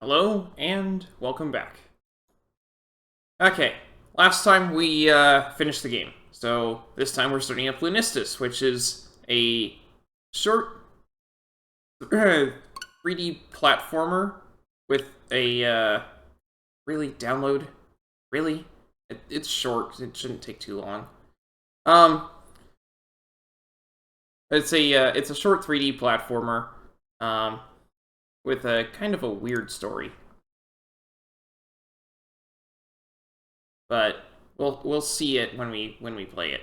Hello, and welcome back. Okay, last time we finished the game, so this time we're starting up Lunistice, which is a short 3D platformer with a really download. Really, it's short. It shouldn't take too long. It's a short 3D platformer, with a kind of a weird story. But we'll see it when we play it.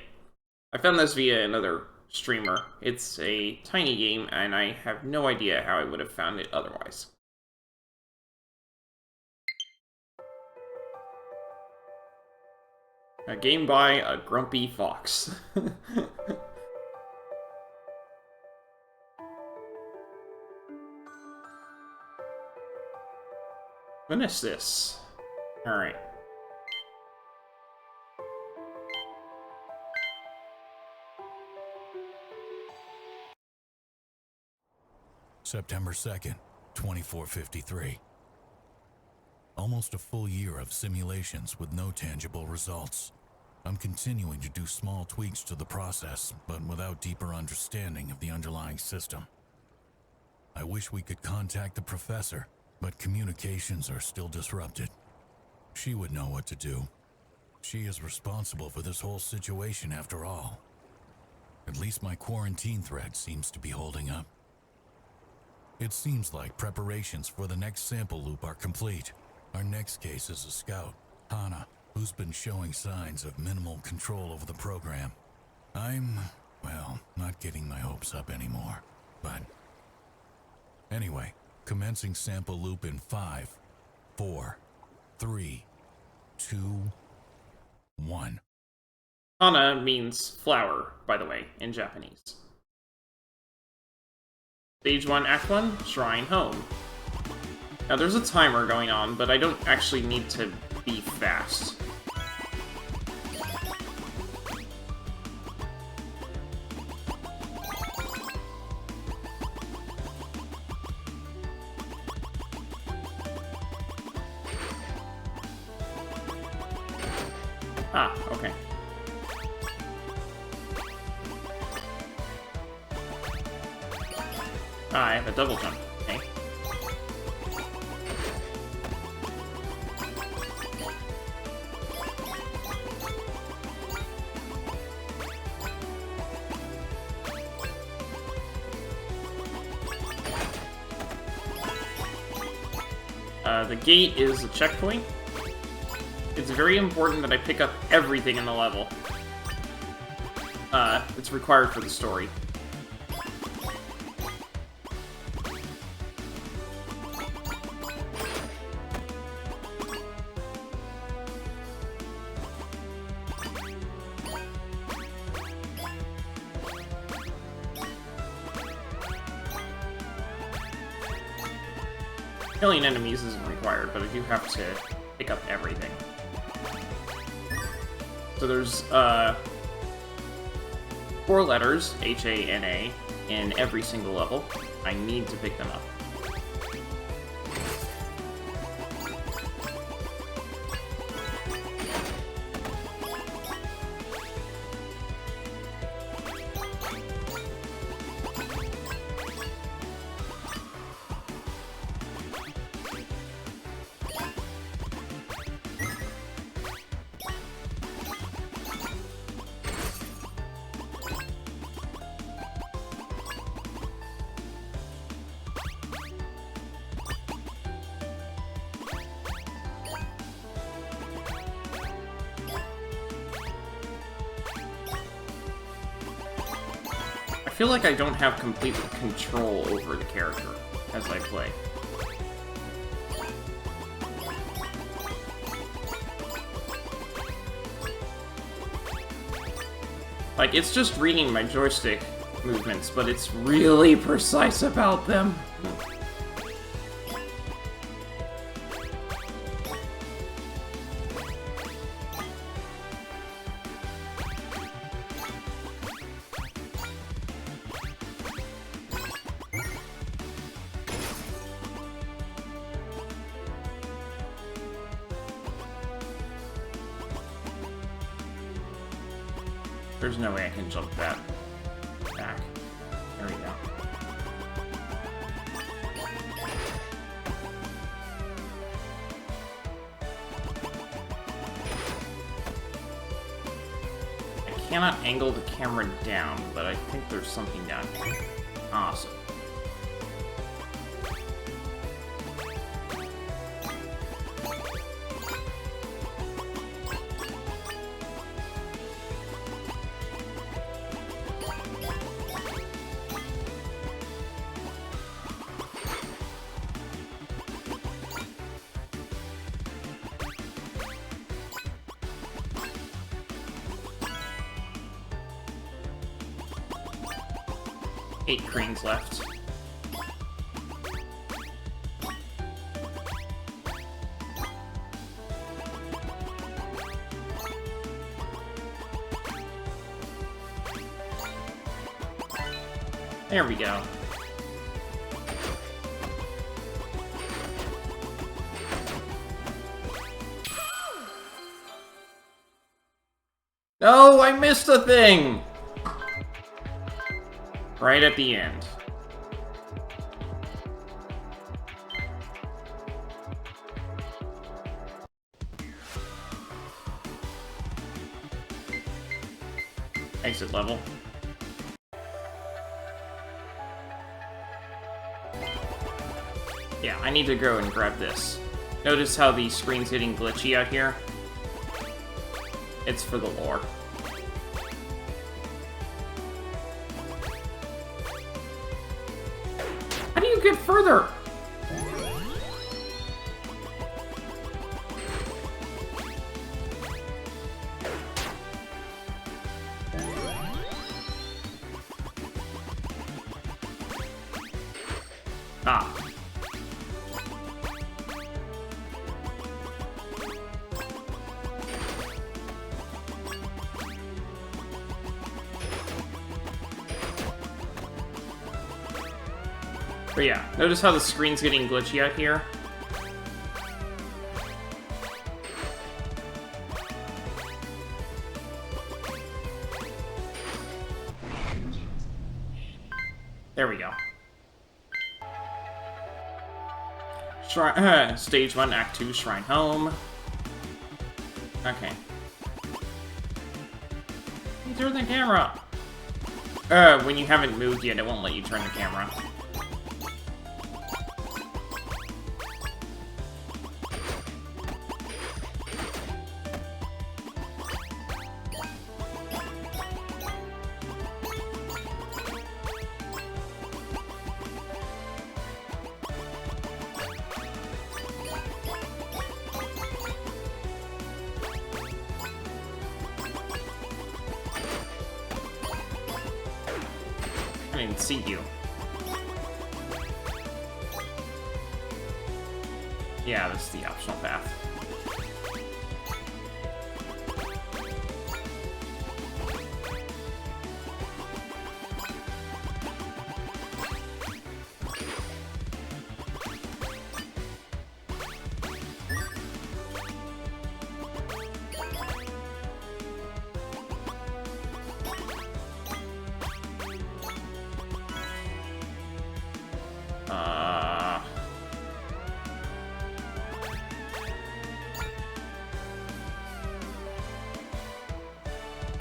I found this via another streamer. It's a tiny game, and I have no idea how I would have found it otherwise. A game by a grumpy fox. What is this? Alright. September 2nd, 2453. Almost a full year of simulations with no tangible results. I'm continuing to do small tweaks to the process, but without deeper understanding of the underlying system. I wish we could contact the professor, but communications are still disrupted. She would know what to do. She is responsible for this whole situation after all. At least my quarantine thread seems to be holding up. It seems like preparations for the next sample loop are complete. Our next case is a scout, Hana, who's been showing signs of minimal control over the program. I'm, well, not getting my hopes up anymore, but... Anyway, commencing sample loop in 5, 4, 3, 2, 1. Hana means flower, by the way, in Japanese. Stage 1, Act 1, Shrine Home. Now there's a timer going on, but I don't actually need to be fast. Ah, okay. Ah, I have a double jump. Okay. The gate is a checkpoint. It's very important that I pick up everything in the level. It's required for the story. Killing enemies isn't required, but I do have to pick up everything. So there's 4 letters, H-A-N-A, in every single level. I need to pick them up. I feel like I don't have complete control over the character as I play. Like, it's just reading my joystick movements, but it's really precise about them. There's no way I can jump that back. There we go. I cannot angle the camera down, but I think there's something down here. Awesome. Eight cranes left. There we go. No, I missed a thing! Right at the end. Exit level. Yeah, I need to go and grab this. Notice how the screen's getting glitchy out here? It's for the lore. How do you get further? Ah. But yeah, notice how the screen's getting glitchy out here? There we go. Stage 1, Act 2, Shrine Home. Okay. You turn the camera! When you haven't moved yet, it won't let you turn the camera. I didn't see you. Yeah, this is the optional path.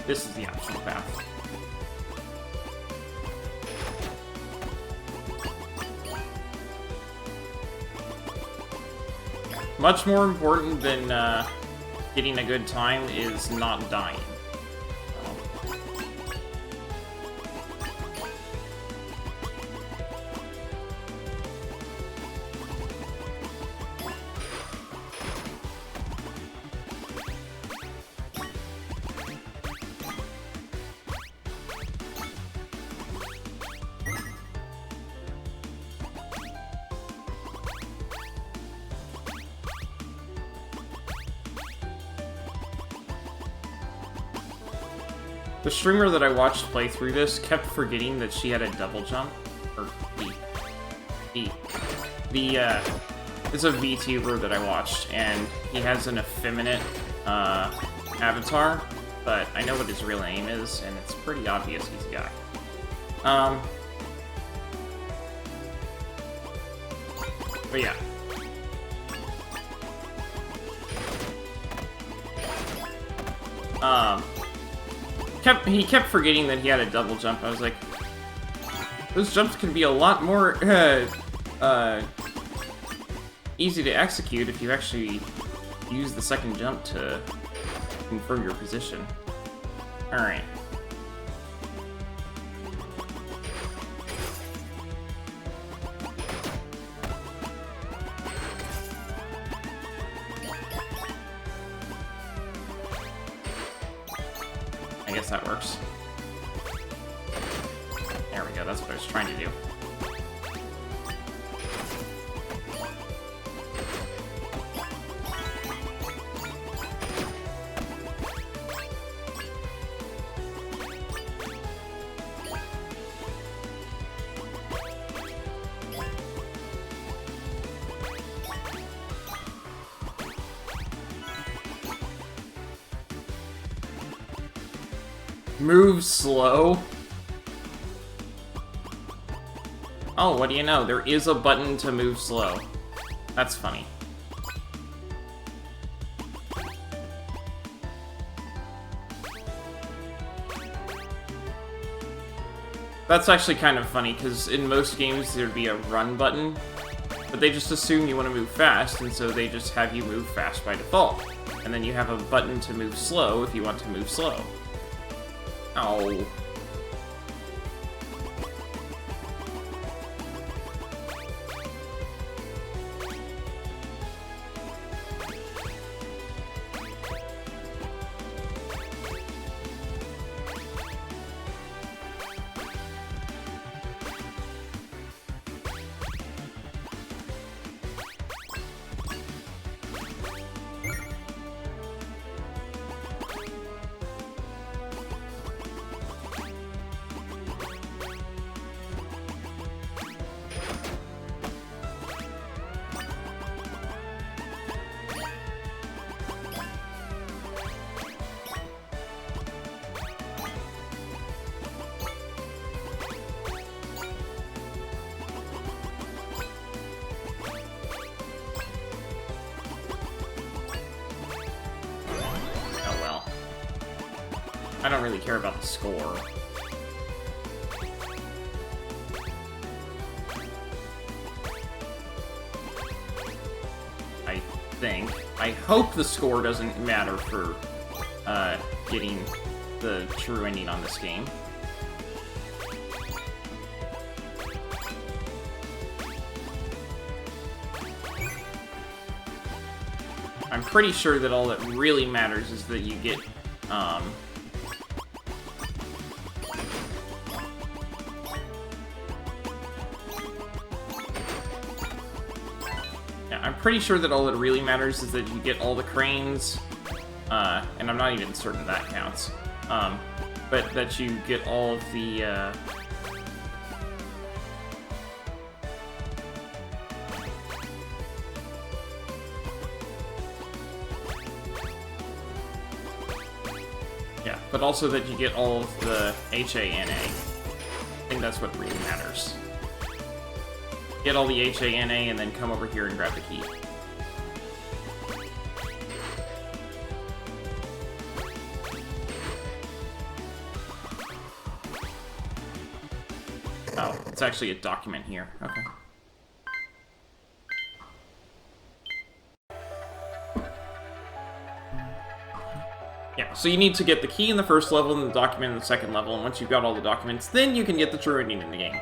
This is the optional path. Much more important than getting a good time is not dying. The streamer that I watched play through this kept forgetting that she had a double jump. Or it's a VTuber that I watched, and he has an effeminate avatar, but I know what his real name is, and it's pretty obvious he's a guy. But yeah. He kept forgetting that he had a double jump. I was like, those jumps can be a lot more easy to execute if you actually use the second jump to confirm your position. Alright. I guess that works. There we go, that's what I was trying to do. Move slow? Oh, what do you know? There is a button to move slow. That's funny. That's actually kind of funny, because in most games there'd be a run button, but they just assume you want to move fast, and so they just have you move fast by default. And then you have a button to move slow if you want to move slow. Oh. I don't really care about the score. I think. I hope the score doesn't matter for getting the true ending on this game. I'm pretty sure that all that really matters is that you get, I'm pretty sure that all that really matters is that you get all the cranes, and I'm not even certain that counts, but that you get all of the, yeah, but also that you get all of the HANA. I think that's what really matters. Get all the HANA and then come over here and grab the key. Oh, it's actually a document here. Okay. Yeah, so you need to get the key in the first level and the document in the second level, and once you've got all the documents, then you can get the true ending in the game.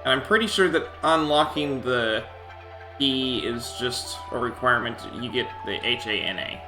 And I'm pretty sure that unlocking the key is just a requirement. You get the HANA.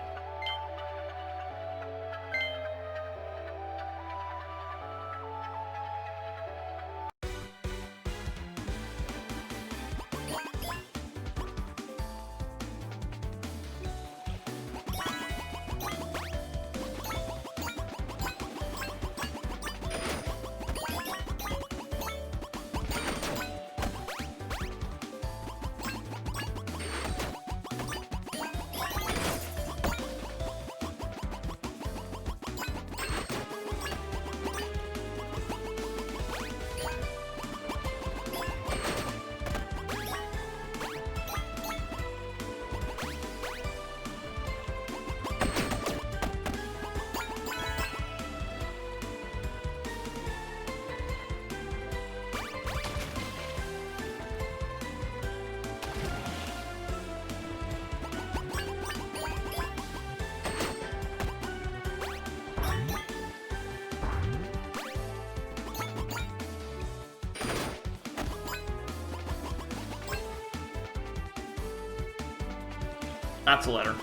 That's a letter.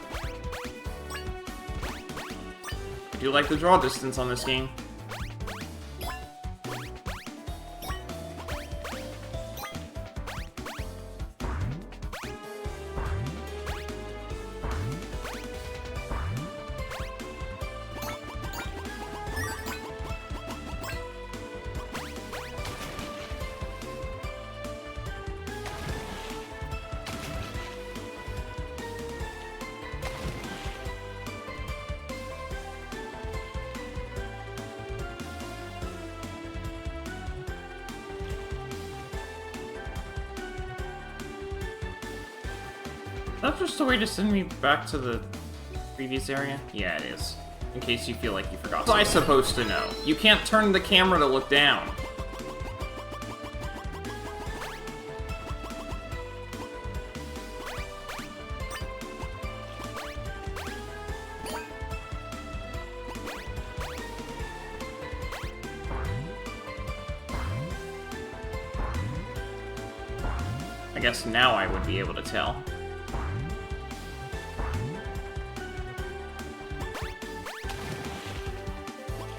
I do like the draw distance on this game. That's just a way to send me back to the previous area? Yeah, it is. In case you feel like you forgot. What am I supposed to know? You can't turn the camera to look down. I guess now I would be able to tell.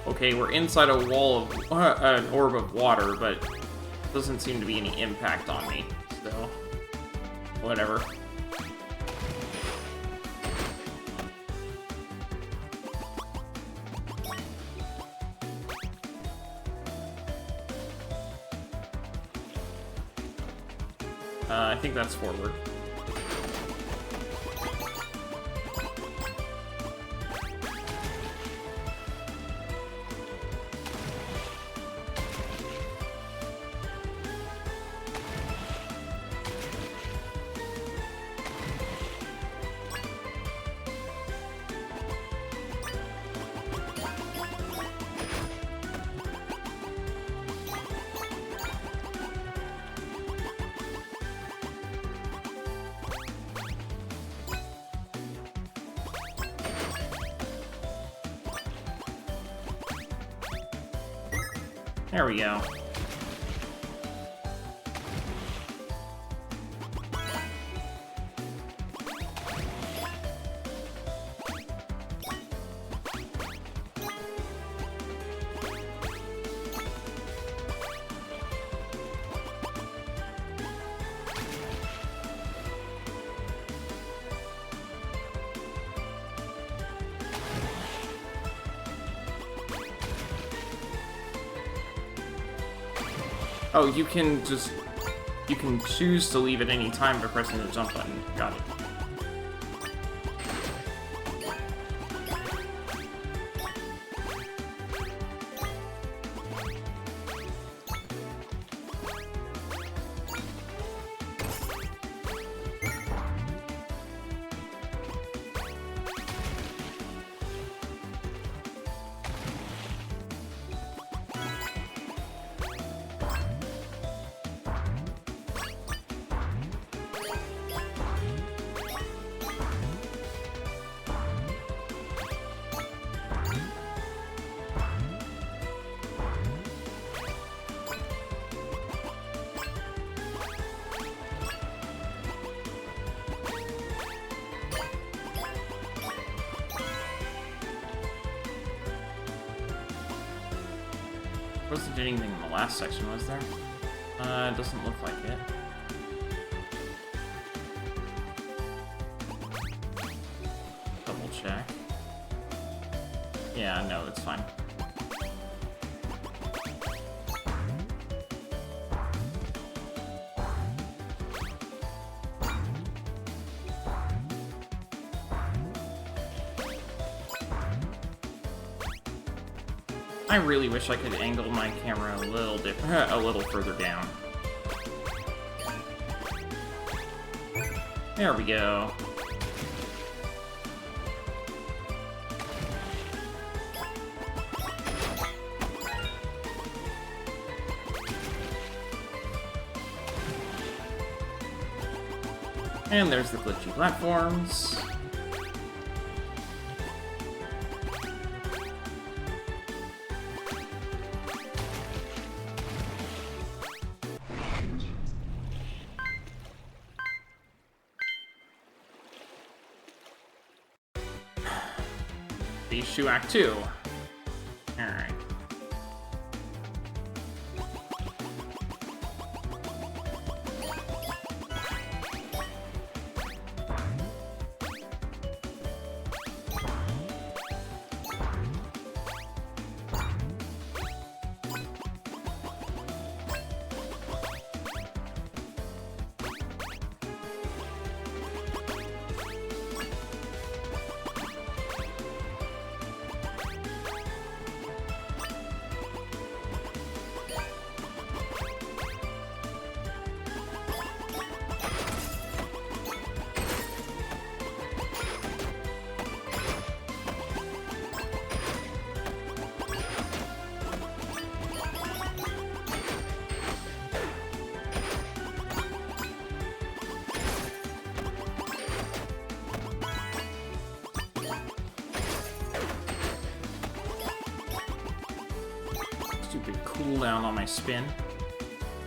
Okay, we're inside a wall of an orb of water, but doesn't seem to be any impact on me. So, whatever. I think that's forward. There we go. Oh, you can choose to leave at any time by pressing the jump button. Got it. Wasn't anything in the last section, was there? It doesn't look like it. Double check. Yeah, no, it's fine. I really wish I could angle my camera a little further down. There we go. And there's the glitchy platforms. Phase 2, Act 2. Alright. Stupid cooldown on my spin.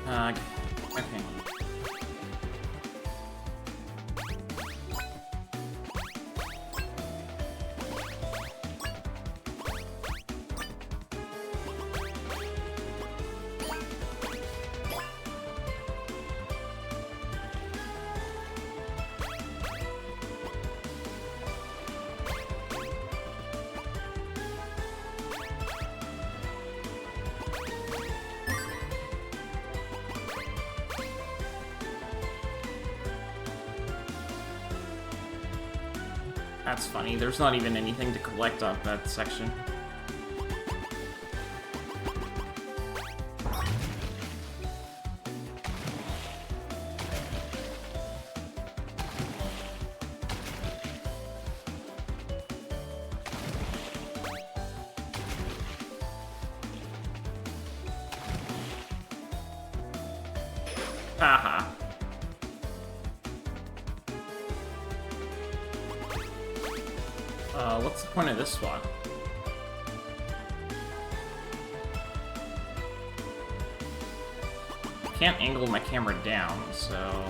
Okay. That's funny. There's not even anything to collect off that section. Haha. What's the point of this spot? I can't angle my camera down, so...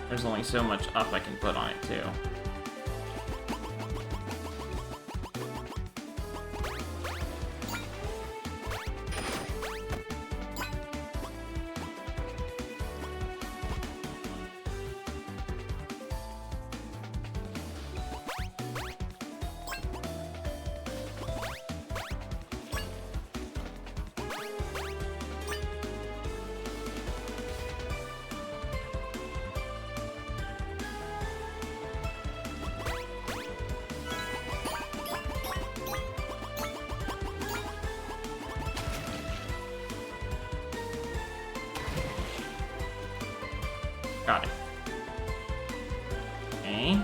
There's only so much up I can put on it, too. Got it. Okay.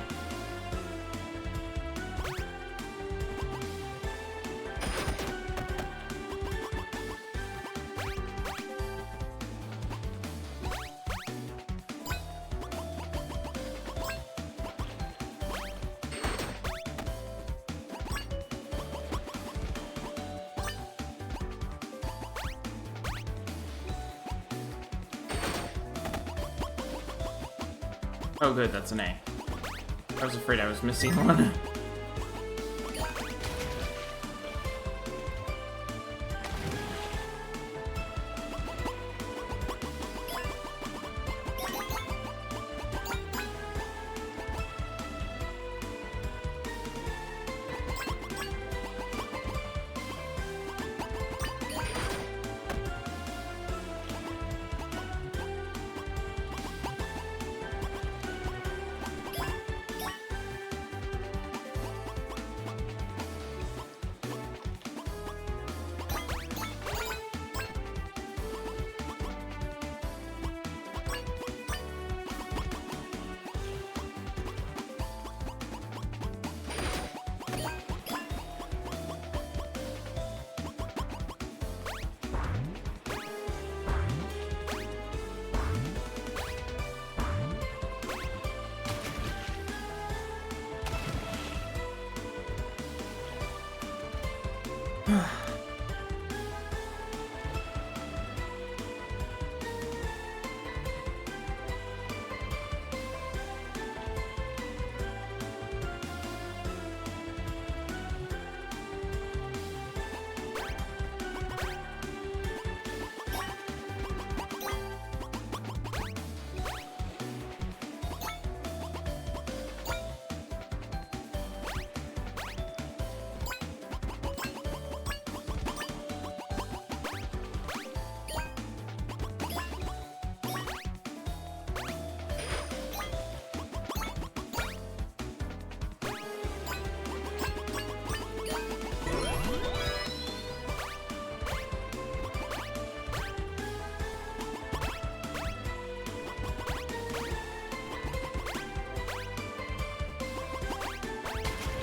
Oh good, that's an A. I was afraid I was missing one.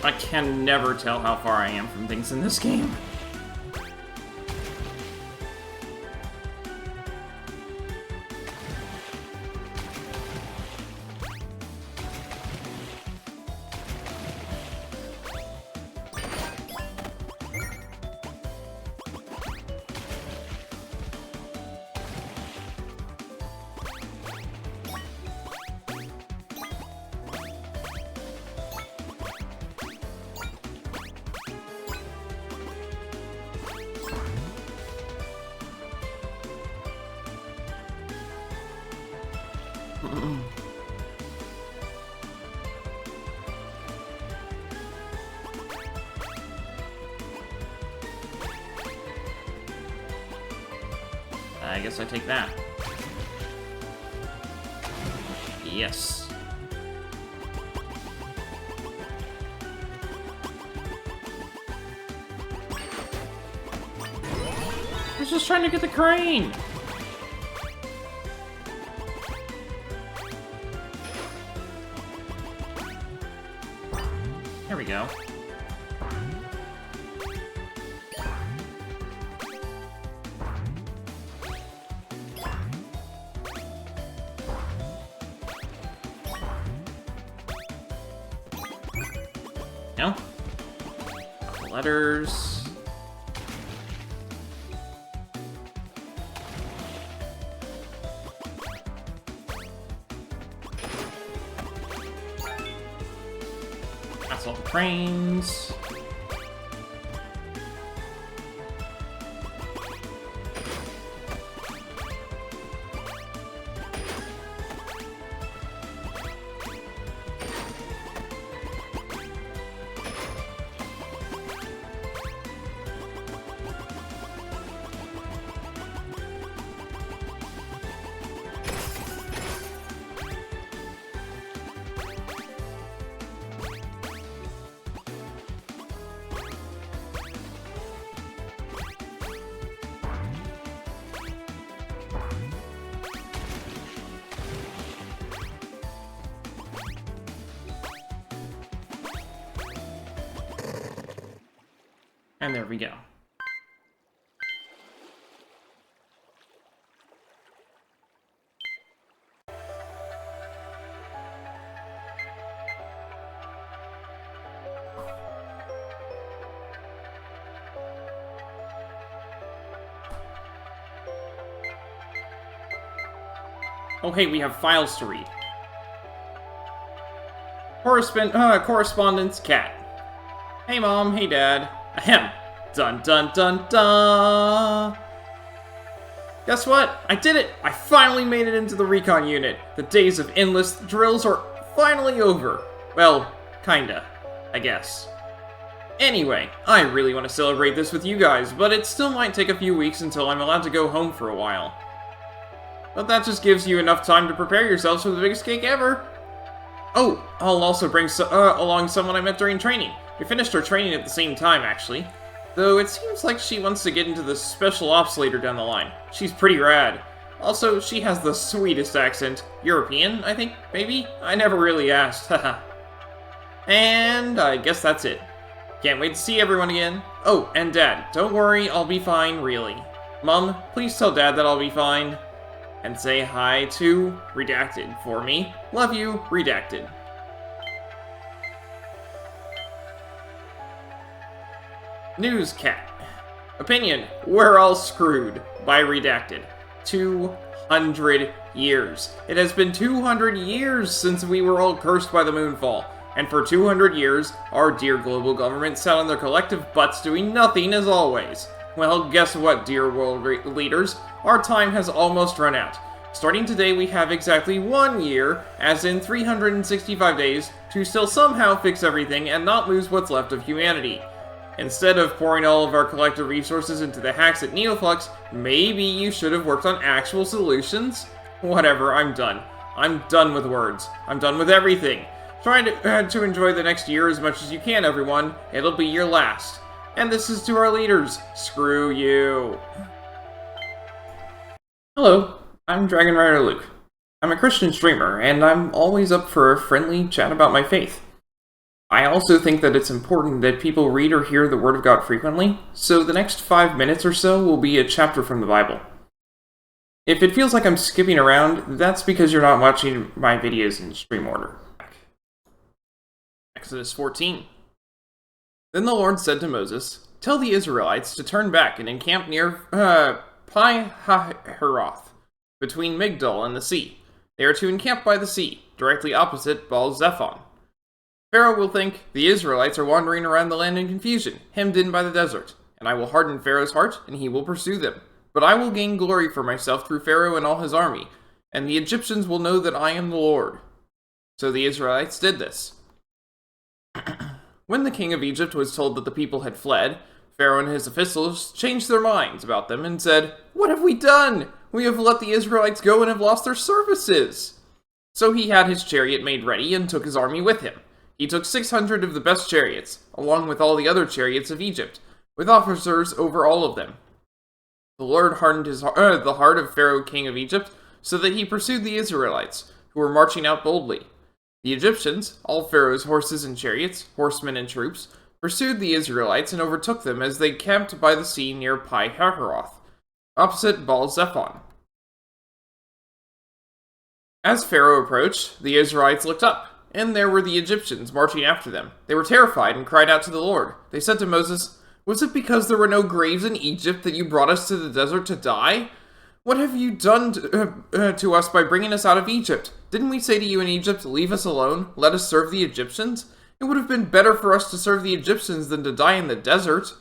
I can never tell how far I am from things in this game. I guess I take that. Yes. I was just trying to get the crane! There we go. No? Letters. That's all the cranes. And there we go. Oh hey, we have files to read. Correspondence Cat. Hey Mom, hey Dad. Ahem. Dun dun dun dun! Guess what? I did it! I finally made it into the recon unit. The days of endless drills are finally over. Well, kinda, I guess. Anyway, I really want to celebrate this with you guys, but it still might take a few weeks until I'm allowed to go home for a while. But that just gives you enough time to prepare yourselves for the biggest cake ever. Oh, I'll also bring along someone I met during training. We finished our training at the same time, actually. Though it seems like she wants to get into the special ops later down the line. She's pretty rad. Also, she has the sweetest accent. European, I think, maybe? I never really asked, haha. And I guess that's it. Can't wait to see everyone again. Oh, and Dad, don't worry, I'll be fine, really. Mom, please tell Dad that I'll be fine. And say hi to Redacted for me. Love you, Redacted. News Cat. Opinion, we're all screwed by redacted. 200 years. It has been 200 years since we were all cursed by the moonfall. And for 200 years, our dear global government sat on their collective butts doing nothing as always. Well, guess what, dear world leaders? Our time has almost run out. Starting today, we have exactly 1 year, as in 365 days, to still somehow fix everything and not lose what's left of humanity. Instead of pouring all of our collective resources into the hacks at Neoflux, maybe you should have worked on actual solutions? Whatever, I'm done. I'm done with words. I'm done with everything. Try to enjoy the next year as much as you can, everyone. It'll be your last. And this is to our leaders. Screw you. Hello, I'm Dragon Rider Luke. I'm a Christian streamer, and I'm always up for a friendly chat about my faith. I also think that it's important that people read or hear the Word of God frequently, so the next 5 minutes or so will be a chapter from the Bible. If it feels like I'm skipping around, that's because you're not watching my videos in stream order. Exodus 14. Then the Lord said to Moses, "Tell the Israelites to turn back and encamp near Pi-hahiroth, between Migdol and the sea. They are to encamp by the sea, directly opposite Baal-Zephon. Pharaoh will think the Israelites are wandering around the land in confusion, hemmed in by the desert, and I will harden Pharaoh's heart, and he will pursue them. But I will gain glory for myself through Pharaoh and all his army, and the Egyptians will know that I am the Lord." So the Israelites did this. When the king of Egypt was told that the people had fled, Pharaoh and his officials changed their minds about them and said, "What have we done? We have let the Israelites go and have lost their services." So he had his chariot made ready and took his army with him. He took 600 of the best chariots, along with all the other chariots of Egypt, with officers over all of them. The Lord hardened the heart of Pharaoh, king of Egypt, so that he pursued the Israelites, who were marching out boldly. The Egyptians, all Pharaoh's horses and chariots, horsemen and troops, pursued the Israelites and overtook them as they camped by the sea near Pi-hahiroth, opposite Baal-Zephon. As Pharaoh approached, the Israelites looked up, and there were the Egyptians marching after them. They were terrified and cried out to the Lord. They said to Moses, "Was it because there were no graves in Egypt that you brought us to the desert to die? What have you done to us by bringing us out of Egypt? Didn't we say to you in Egypt, 'Leave us alone, let us serve the Egyptians'? It would have been better for us to serve the Egyptians than to die in the desert."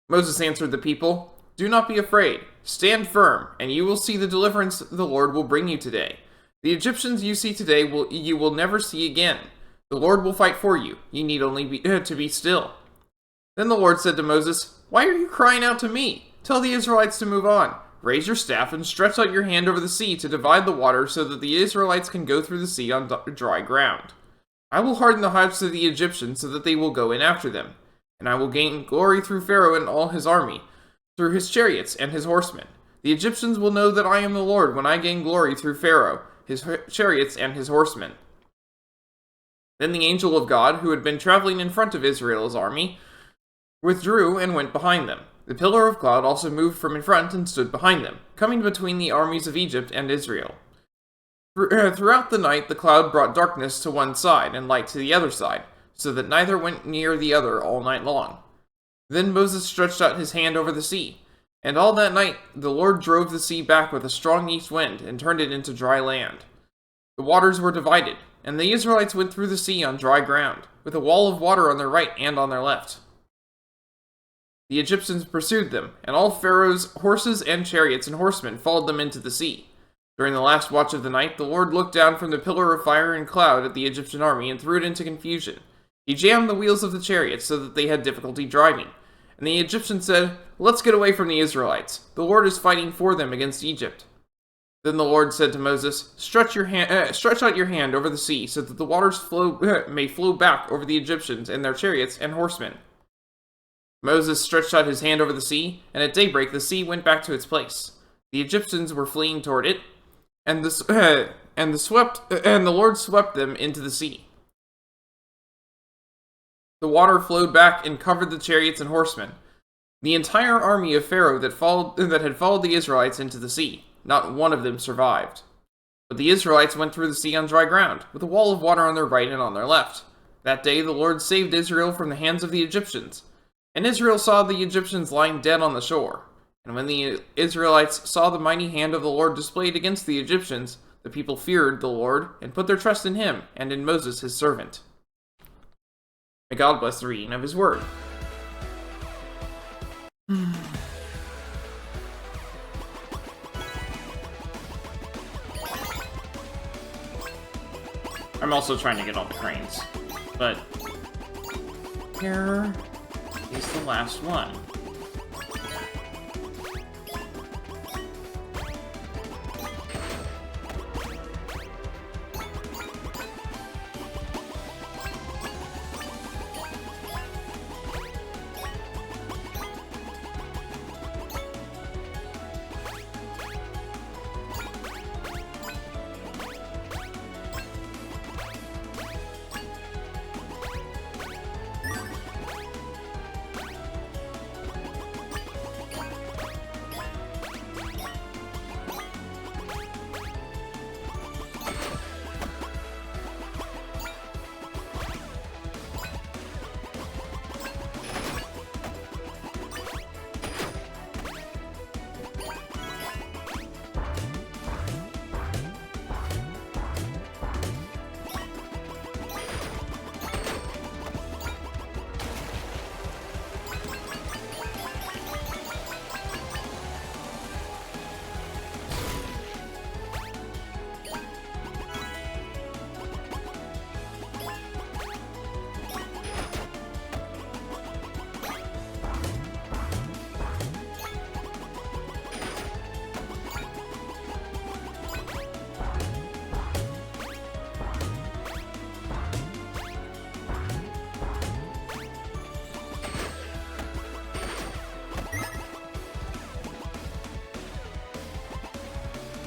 Moses answered the people, "Do not be afraid. Stand firm, and you will see the deliverance the Lord will bring you today. The Egyptians you see today you will never see again. The Lord will fight for you. You need only to be still." Then the Lord said to Moses, "Why are you crying out to me? Tell the Israelites to move on. Raise your staff and stretch out your hand over the sea to divide the water so that the Israelites can go through the sea on dry ground. I will harden the hearts of the Egyptians so that they will go in after them. And I will gain glory through Pharaoh and all his army, through his chariots and his horsemen. The Egyptians will know that I am the Lord when I gain glory through Pharaoh, his chariots, and his horsemen." Then the angel of God, who had been traveling in front of Israel's army, withdrew and went behind them. The pillar of cloud also moved from in front and stood behind them, coming between the armies of Egypt and Israel. Throughout the night the cloud brought darkness to one side and light to the other side, so that neither went near the other all night long. Then Moses stretched out his hand over the sea, and all that night the Lord drove the sea back with a strong east wind and turned it into dry land. The waters were divided, and the Israelites went through the sea on dry ground, with a wall of water on their right and on their left. The Egyptians pursued them, and all Pharaoh's horses and chariots and horsemen followed them into the sea. During the last watch of the night, the Lord looked down from the pillar of fire and cloud at the Egyptian army and threw it into confusion. He jammed the wheels of the chariots so that they had difficulty driving. And the Egyptians said, "Let's get away from the Israelites. The Lord is fighting for them against Egypt." Then the Lord said to Moses, stretch out your hand over the sea so that the waters may flow back over the Egyptians and their chariots and horsemen." Moses stretched out his hand over the sea, and at daybreak the sea went back to its place. The Egyptians were fleeing toward it, and the Lord swept them into the sea. The water flowed back and covered the chariots and horsemen, the entire army of Pharaoh that had followed the Israelites into the sea. Not one of them survived. But the Israelites went through the sea on dry ground, with a wall of water on their right and on their left. That day the Lord saved Israel from the hands of the Egyptians. And Israel saw the Egyptians lying dead on the shore. And when the Israelites saw the mighty hand of the Lord displayed against the Egyptians, the people feared the Lord and put their trust in him and in Moses his servant. May God bless the reading of his word. I'm also trying to get all the cranes, but here is the last one.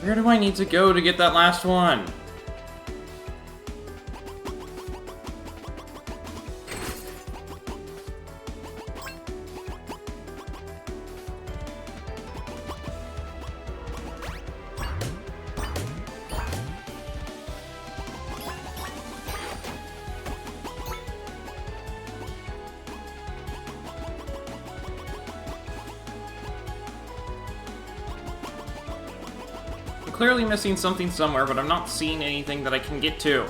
Where do I need to go to get that last one? Clearly missing something somewhere, but I'm not seeing anything that I can get to.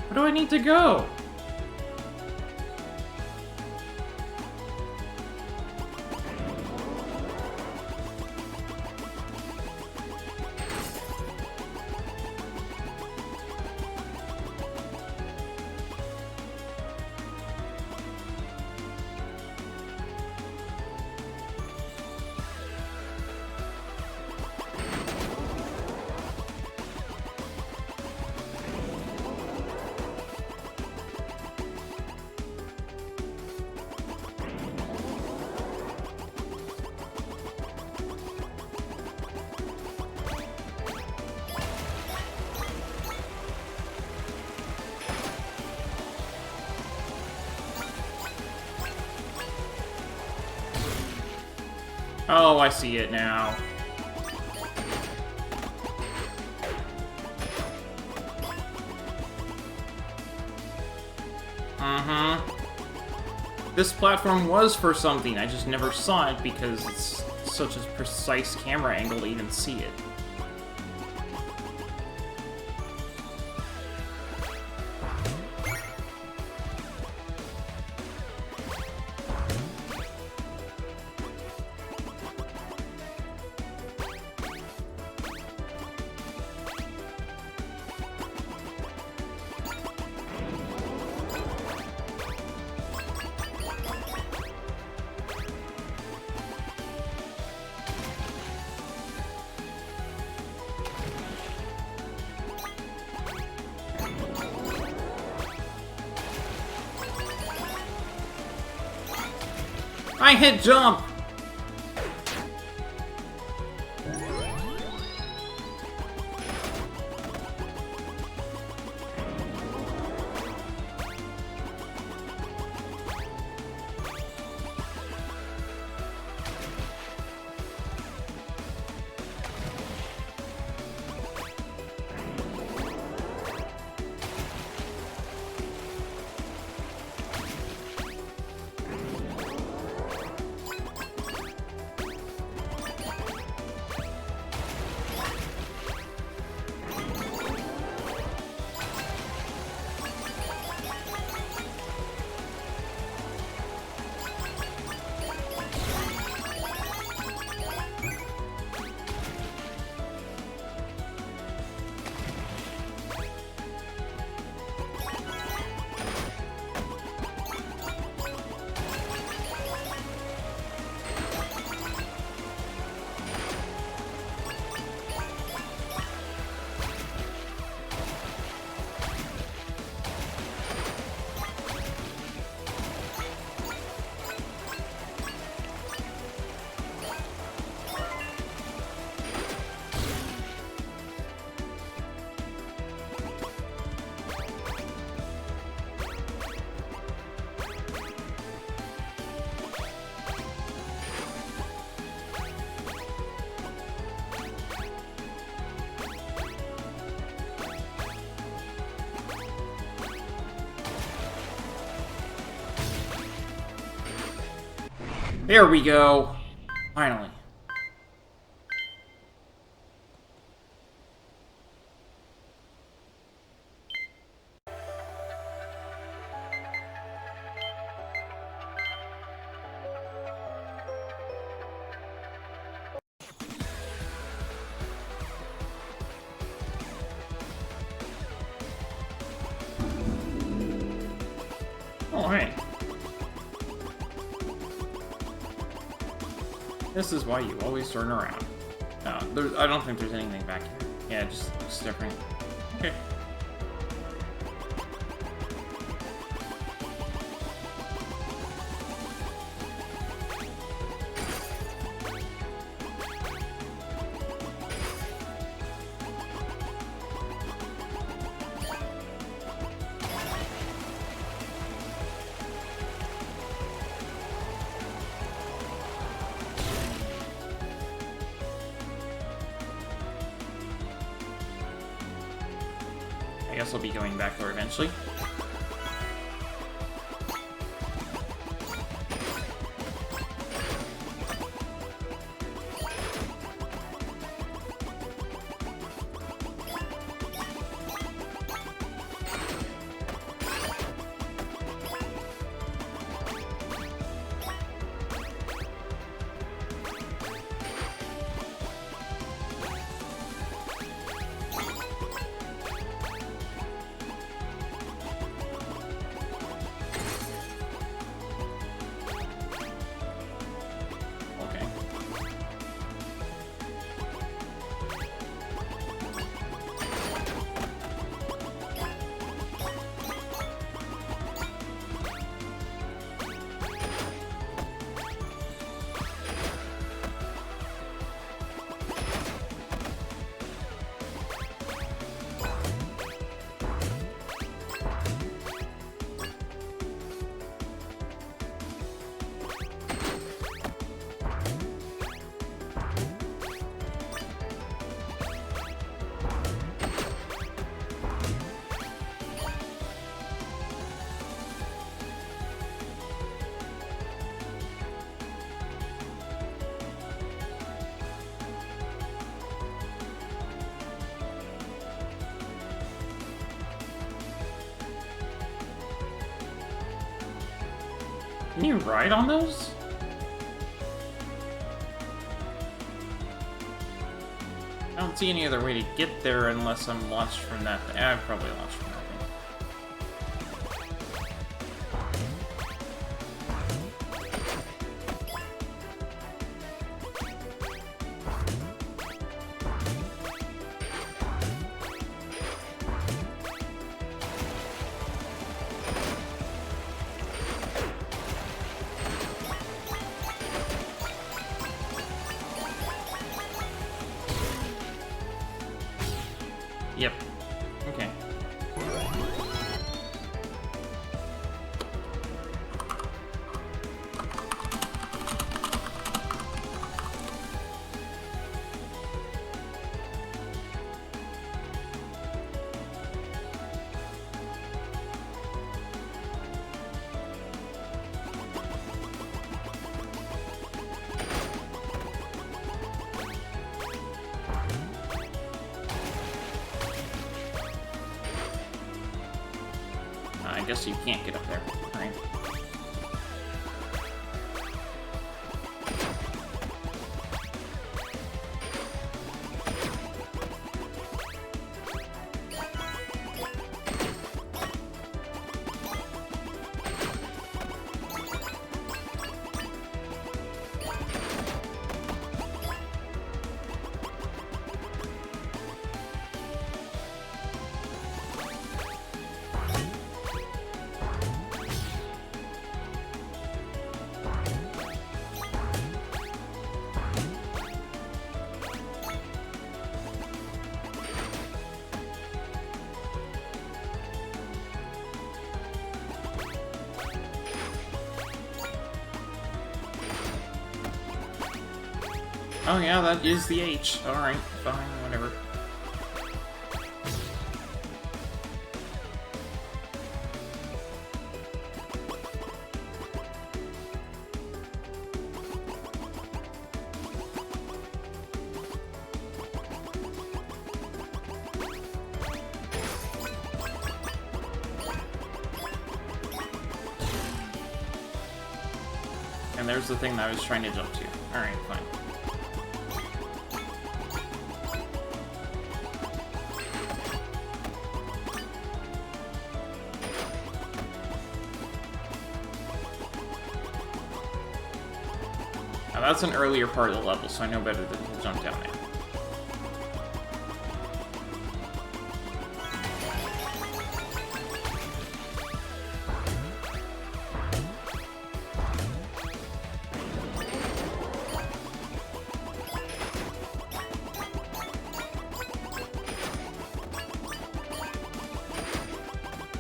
Where do I need to go? Oh, I see it now. This platform was for something, I just never saw it because it's such a precise camera angle to even see it. I hit jump! There we go. Finally. Oh, hey. This is why you always turn around. I don't think there's anything back here. Yeah, it just looks different. Okay. I guess I'll be going back there eventually. Can you ride on those? I don't see any other way to get there unless I'm launched from that thing. I've probably launched from that thing. Yep. Okay. I guess you can't get up there. Alright. Oh yeah, that is the H. Alright, fine, whatever. And there's the thing that I was trying to jump to. Alright, fine. Now that's an earlier part of the level, so I know better than to jump down there.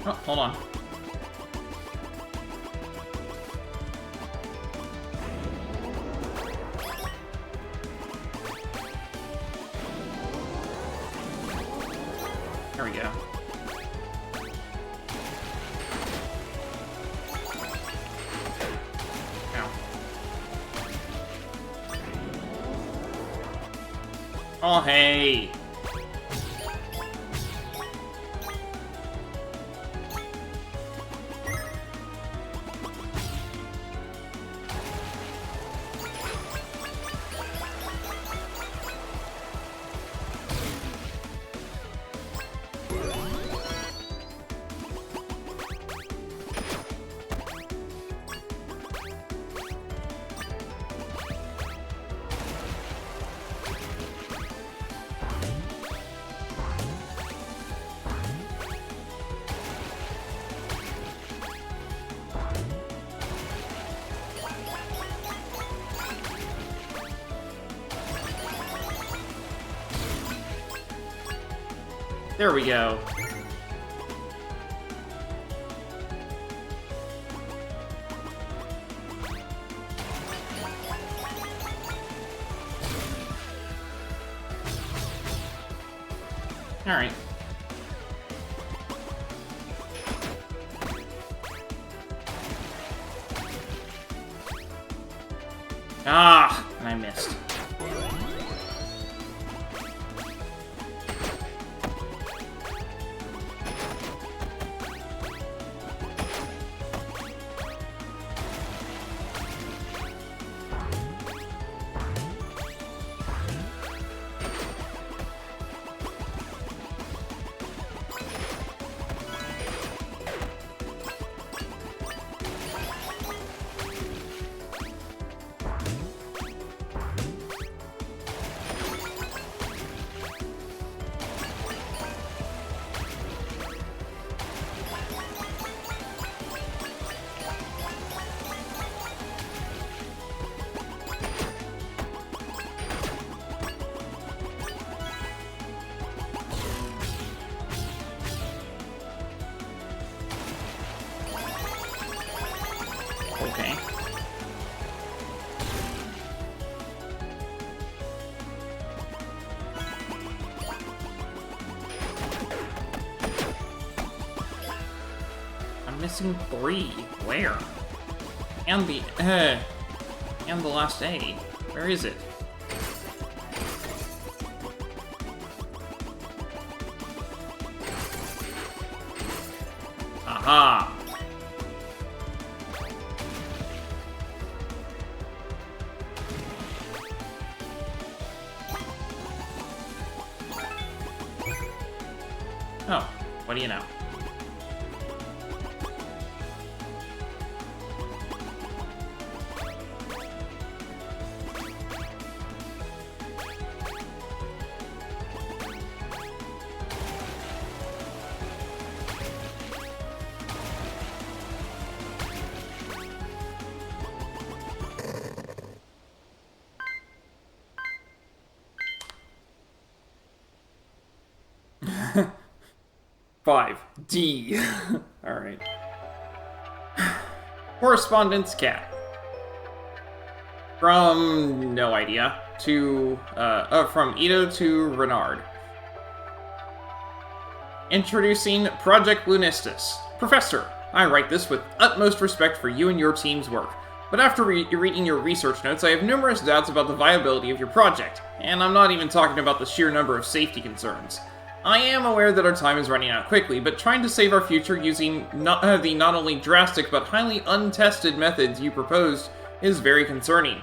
Oh, hold on. There we go. Ow. Oh, hey! There we go. All right. Ah, and I missed. missing 3. Where? And the last A. Where is it? Aha! Oh, what do you know? Five. D. Alright. Correspondence cat. From no idea to from Ito to Renard. Introducing Project Lunistice. Professor, I write this with utmost respect for you and your team's work, but after reading your research notes, I have numerous doubts about the viability of your project, and I'm not even talking about the sheer number of safety concerns. I am aware that our time is running out quickly, but trying to save our future using the not only drastic but highly untested methods you proposed is very concerning.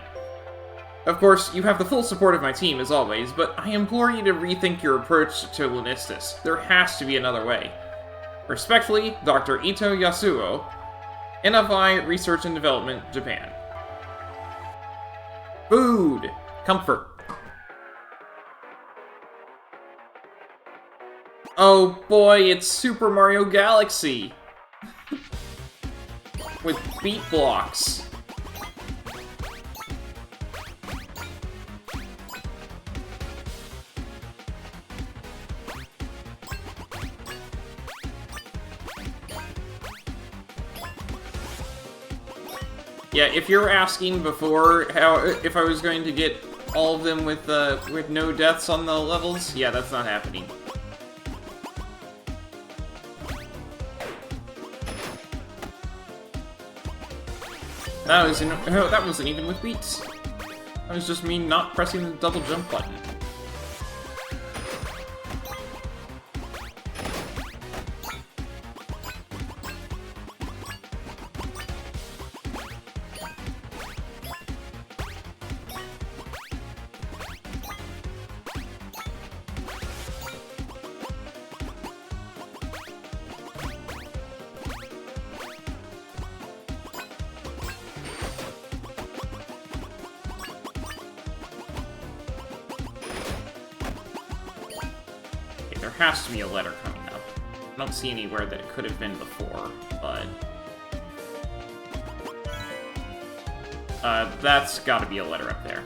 Of course, you have the full support of my team as always, but I implore you to rethink your approach to Lunistice. There has to be another way. Respectfully, Dr. Ito Yasuo, NFI Research and Development, Japan. Food. Comfort. Oh boy, it's Super Mario Galaxy! With beat blocks. Yeah, if you're asking before if I was going to get all of them with no deaths on the levels, yeah, that's not happening. That wasn't even with beats. That was just me not pressing the double jump button. There has to be a letter coming up. I don't see anywhere that it could have been before, but... that's gotta be a letter up there.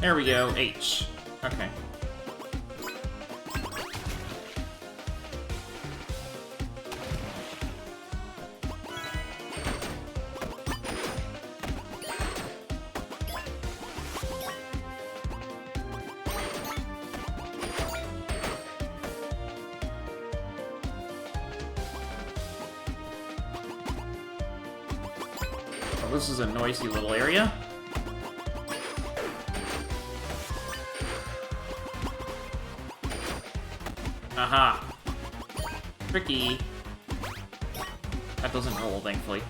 There we go, H. Okay. Well, this is a noisy little area. Aha. Tricky. That doesn't roll, thankfully.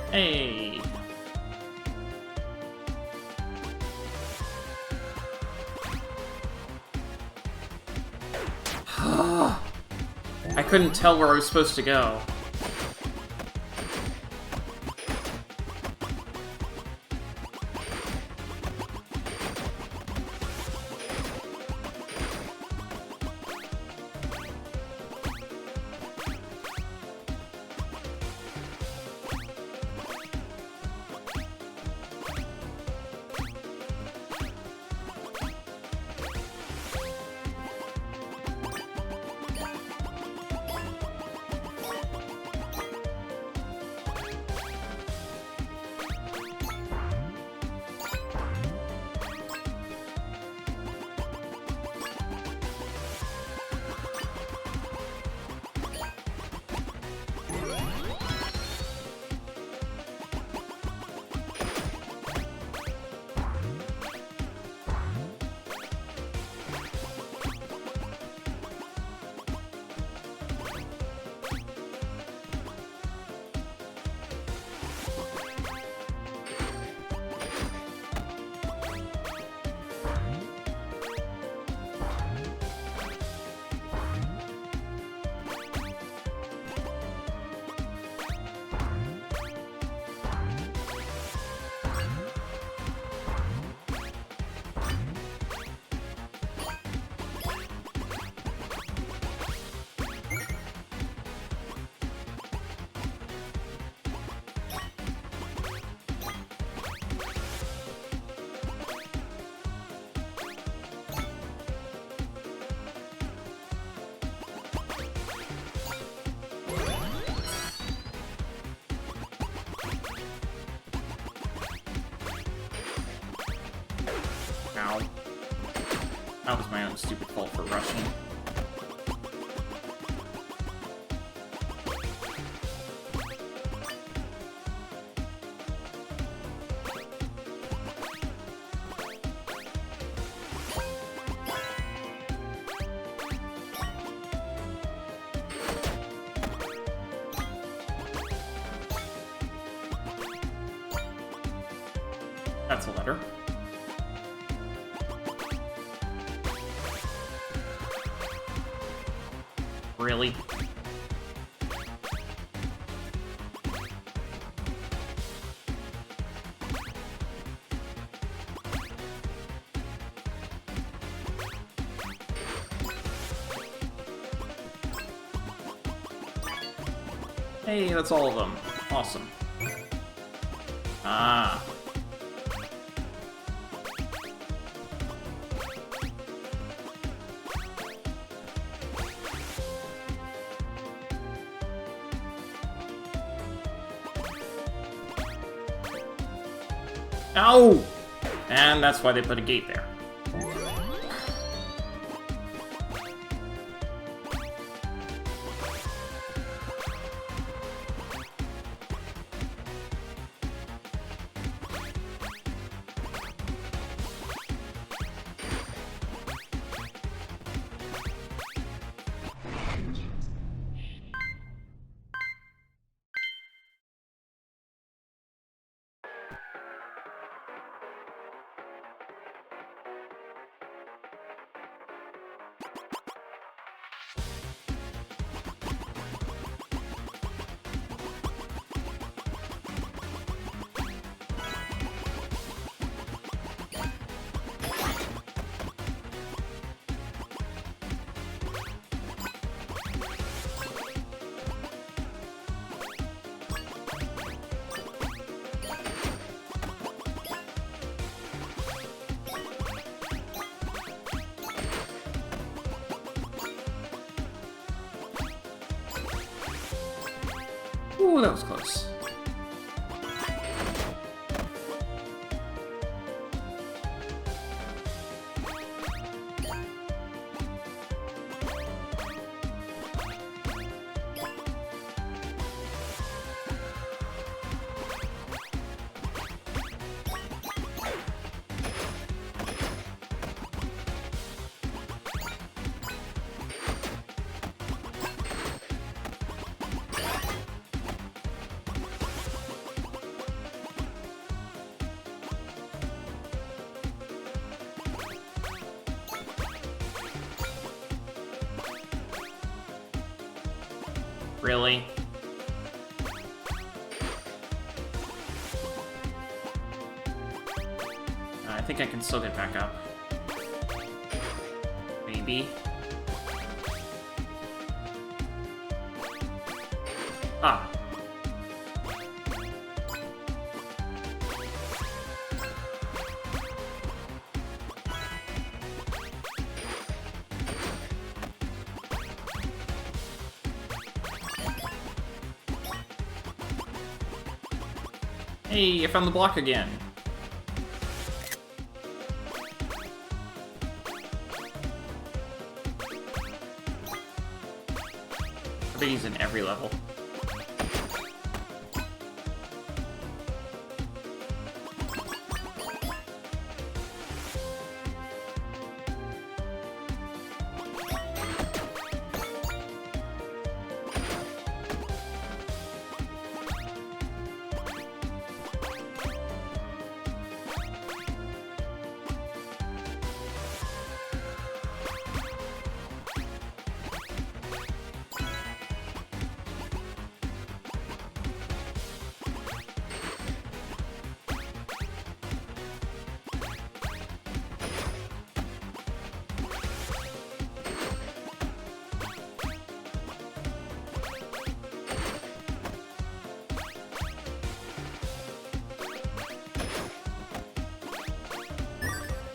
Hey. I couldn't tell where I was supposed to go. Ow. That was my own stupid fault for rushing. That's a letter. Really? Hey, that's all of them. Awesome. Ah. Ow! And that's why they put a gate there. Ooh, that was close. Really? I think I can still get back up. Maybe. Ah. Hey, I found the block again. I bet he's in every level.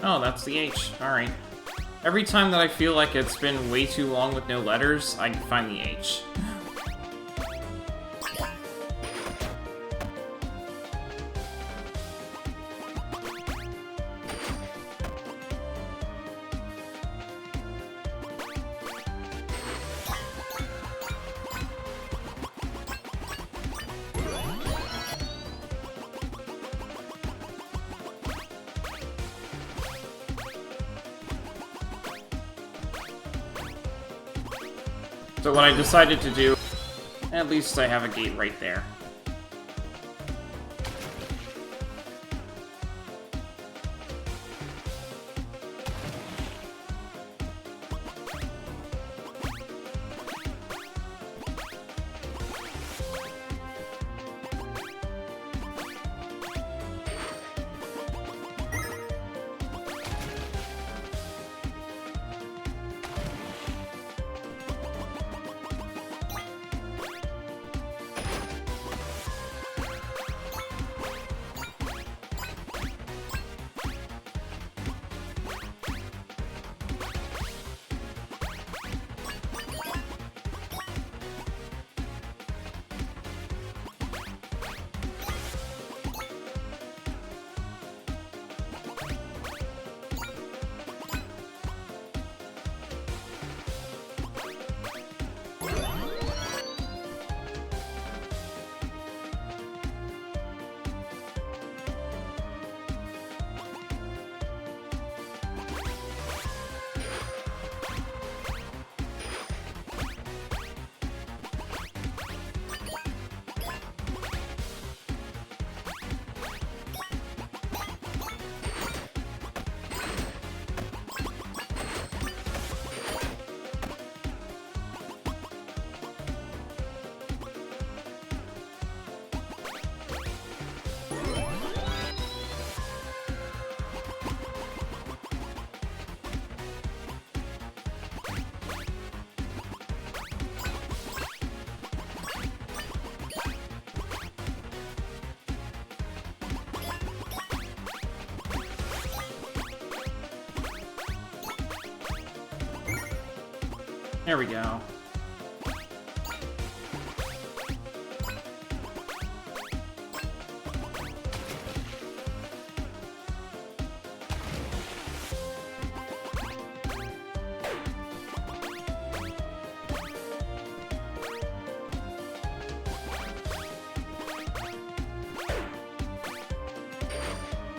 Oh, that's the H. Alright. Every time that I feel like it's been way too long with no letters, I find the H. So what I decided to do, at least I have a gate right there. There we go.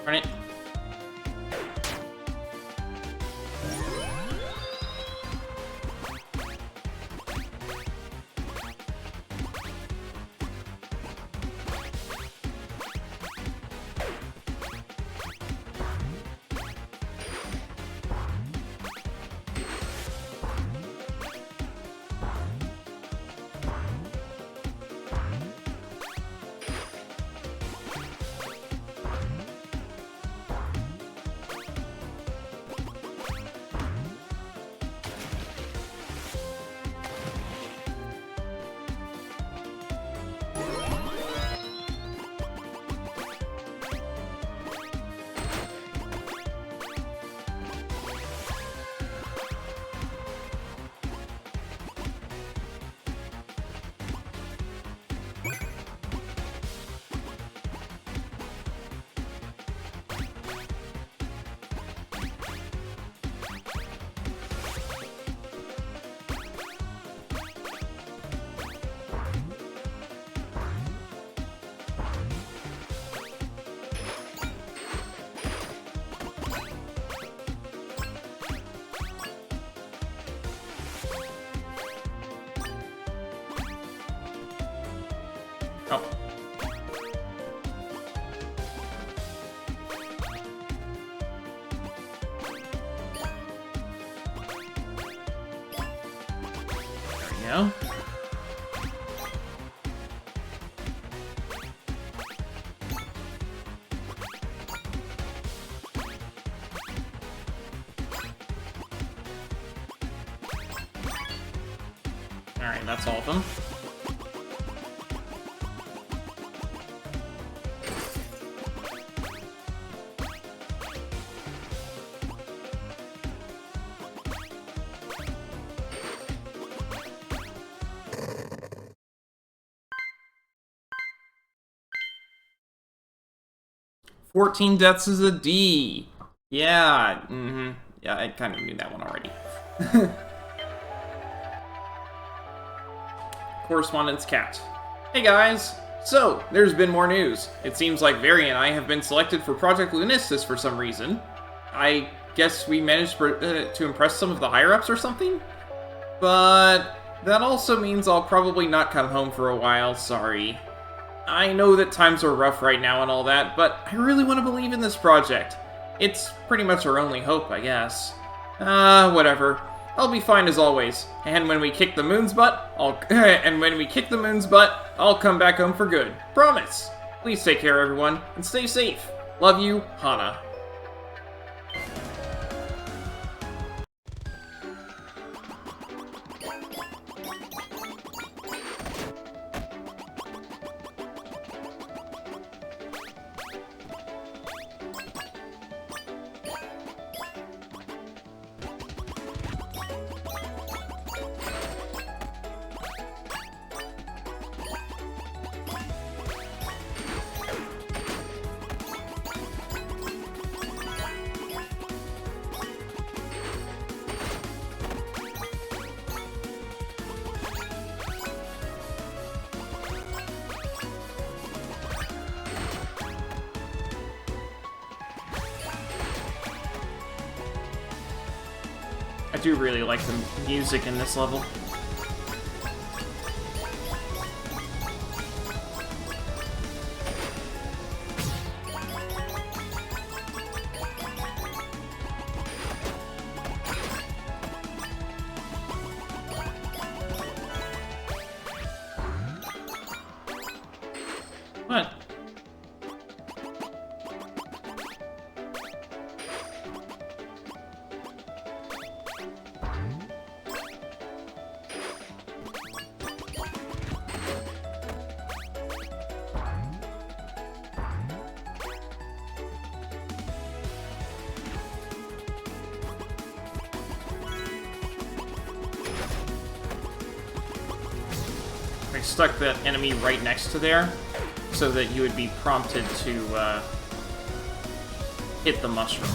Darn it. Oh. There we go. Alright, that's all of them. "14 deaths is a D." Yeah, yeah, I kind of knew that one already. Correspondence Cat. "Hey guys! So, there's been more news. It seems like Vari and I have been selected for Project Lunistice for some reason. I guess we managed to impress some of the higher-ups or something? But that also means I'll probably not come home for a while, sorry. I know that times are rough right now and all that, but I really want to believe in this project. It's pretty much our only hope, I guess. Whatever. I'll be fine as always. And when we kick the moon's butt, I'll come back home for good. Promise. Please take care, everyone, and stay safe. Love you, Hana." I do really like the music in this level. What? I stuck that enemy right next to there, so that you would be prompted to hit the mushroom.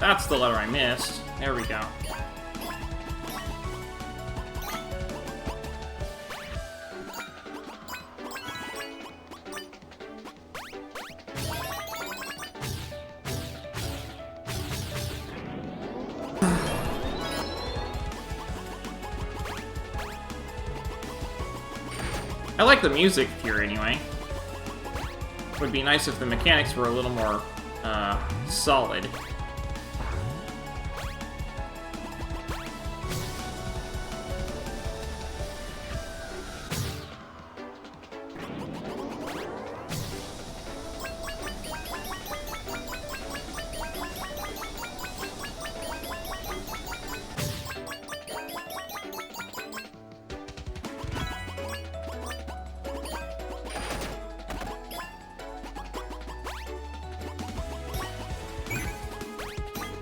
That's the letter I missed. There we go. I like the music here anyway. Would be nice if the mechanics were a little more solid.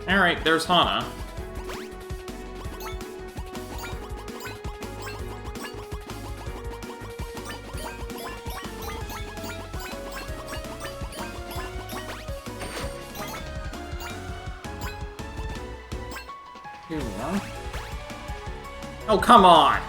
Alright, there's Hana. Here we are. Oh, come on!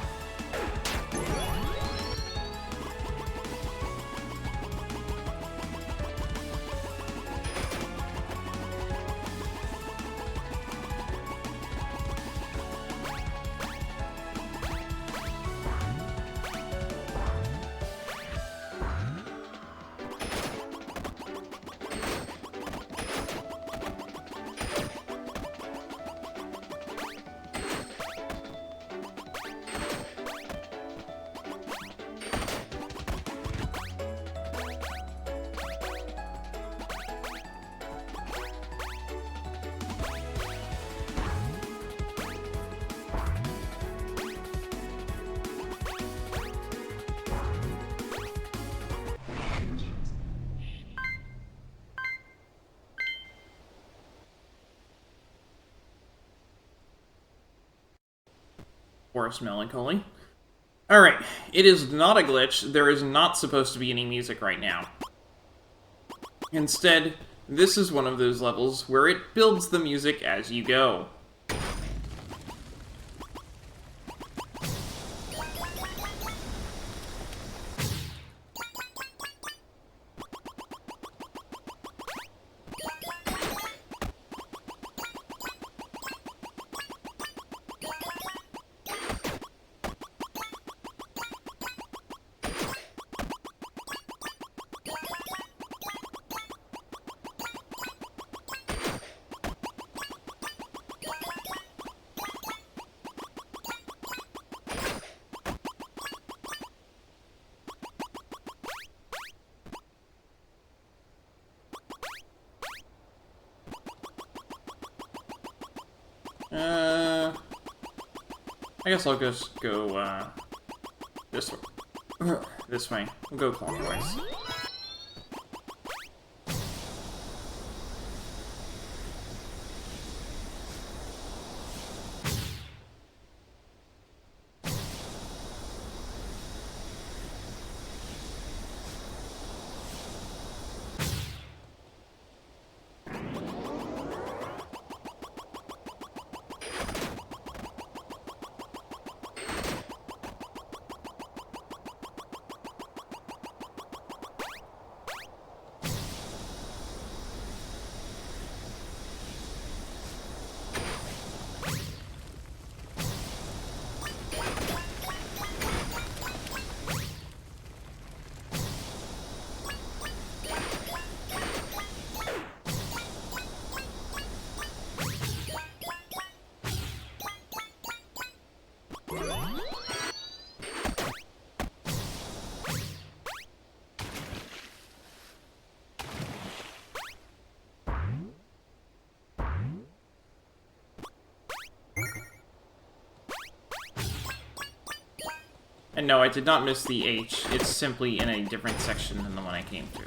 Forest Melancholy. Alright, it is not a glitch. There is not supposed to be any music right now. Instead, this is one of those levels where it builds the music as you go. I guess I'll just go, this way. This way. We'll go clockwise. And no, I did not miss the H. It's simply in a different section than the one I came to.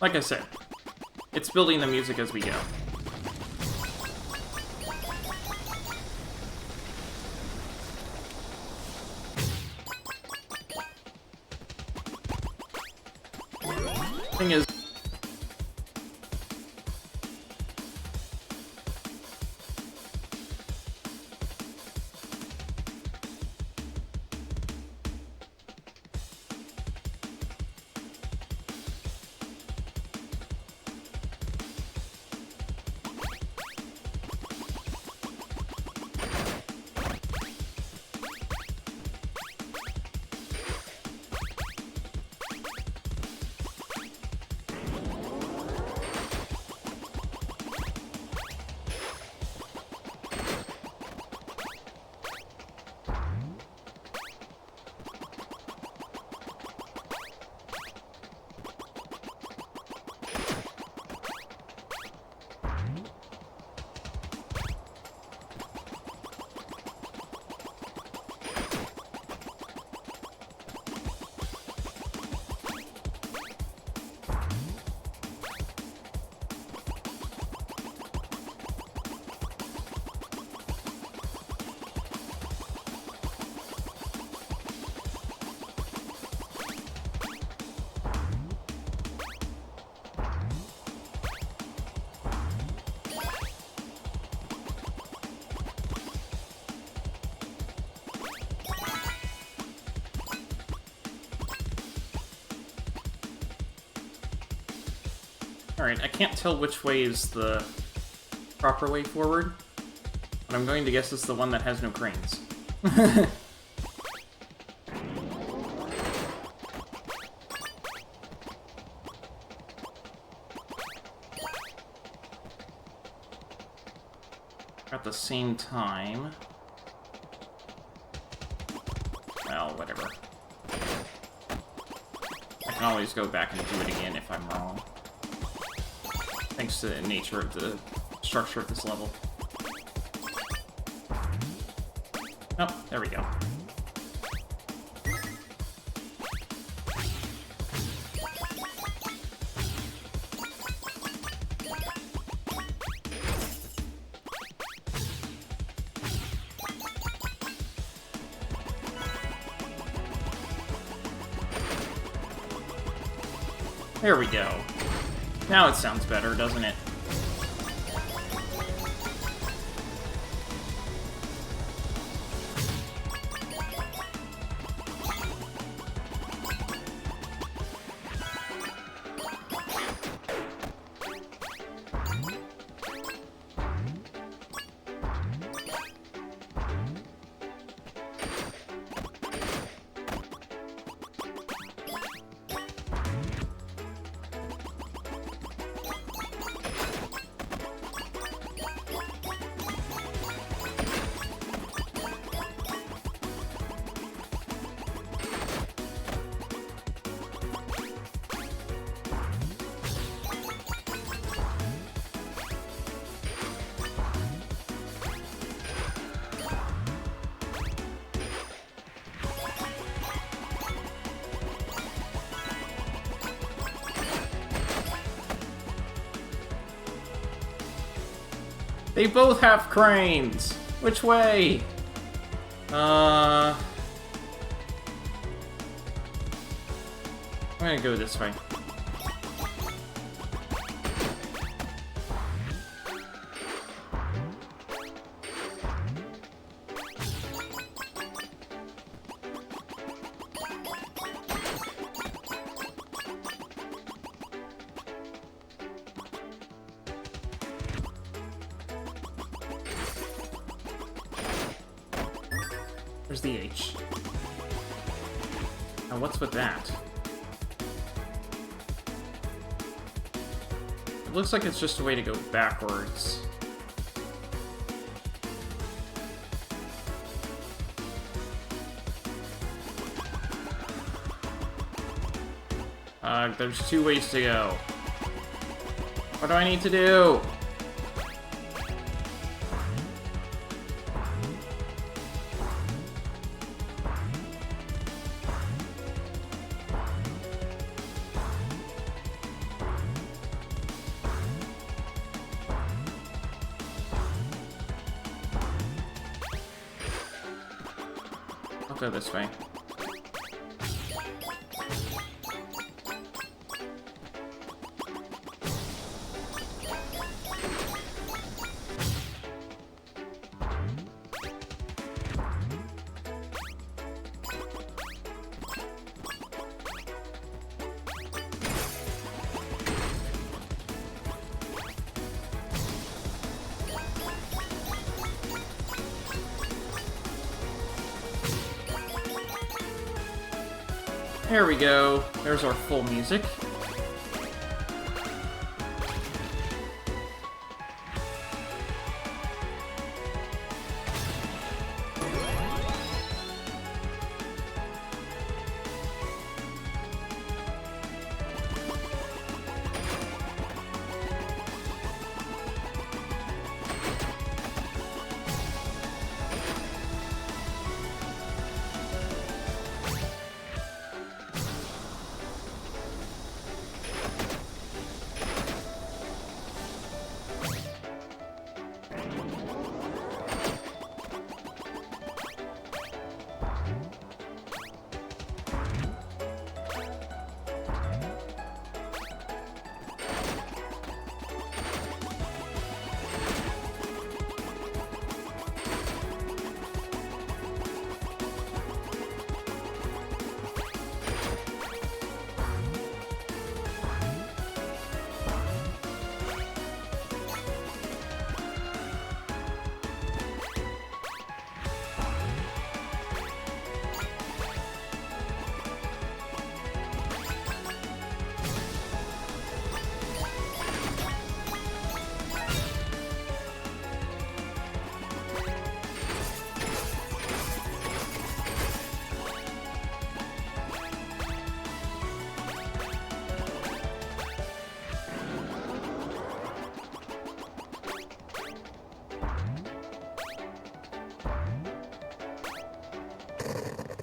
Like I said, it's building the music as we go. Thing is, alright, I can't tell which way is the proper way forward, but I'm going to guess it's the one that has no cranes. At the same time... Well, whatever. I can always go back and do it again if I'm wrong. Thanks to the nature of the structure of this level. Oh, there we go. There we go. Now it sounds better, doesn't it? They both have cranes! Which way? I'm gonna go this way. Where's the H? Now what's with that? It looks like it's just a way to go backwards. There's two ways to go. What do I need to do? go this way. There we go. There's our full music.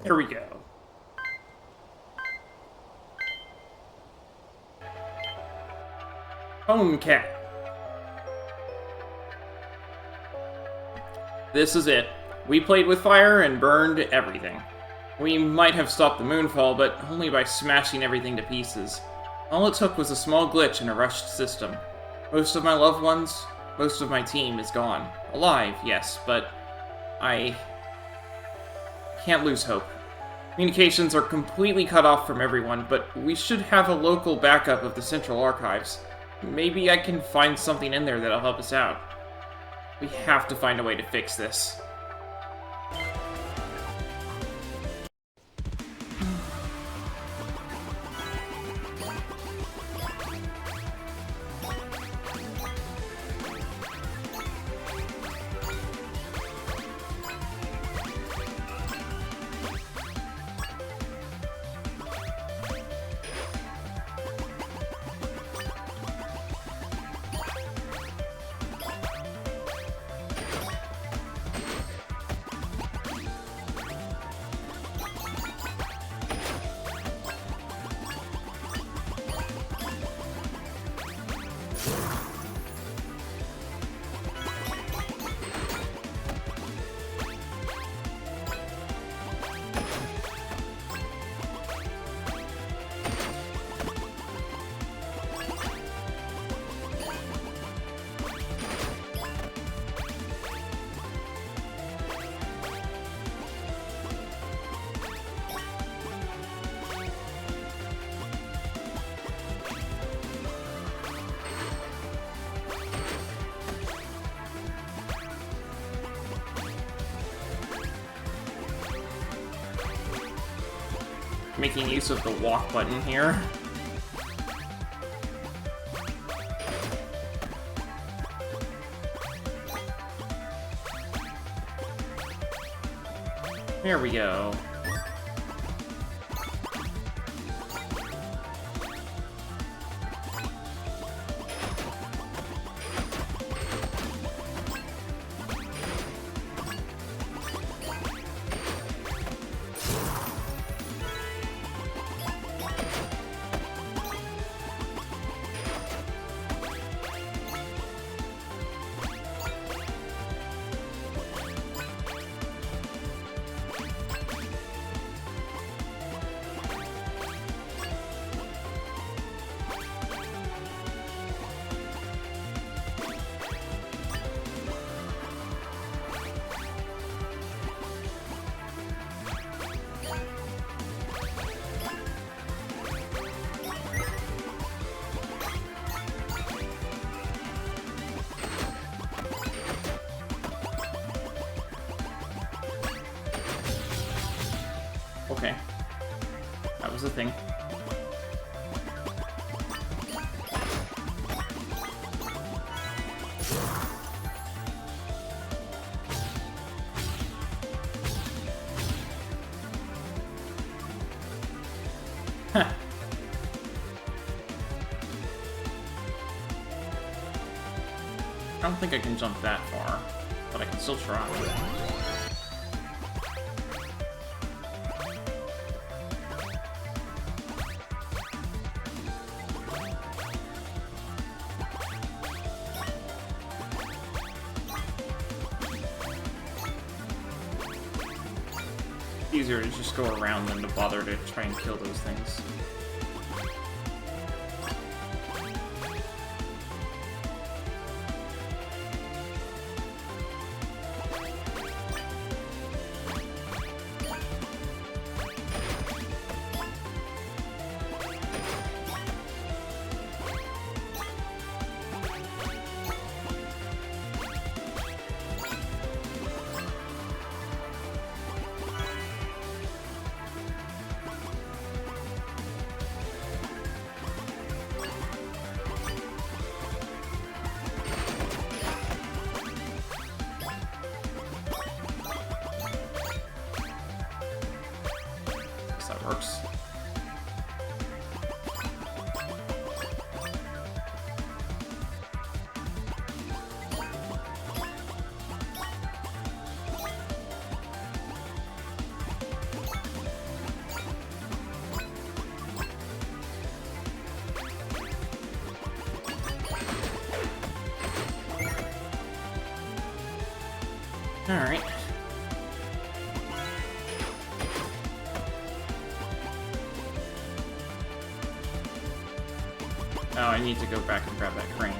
Here we go. Home cat. This is it. We played with fire and burned everything. We might have stopped the moonfall, but only by smashing everything to pieces. All it took was a small glitch in a rushed system. Most of my loved ones, most of my team is gone. Alive, yes, but I can't lose hope. Communications are completely cut off from everyone, but we should have a local backup of the central archives. Maybe I can find something in there that'll help us out. We have to find a way to fix this. Making use of the walk button here. There we go. was the thing. Huh. I don't think I can jump that far, but I can still try. Easier to just go around than to bother to try and kill those things. That works. All right. Oh, I need to go back and grab that crane.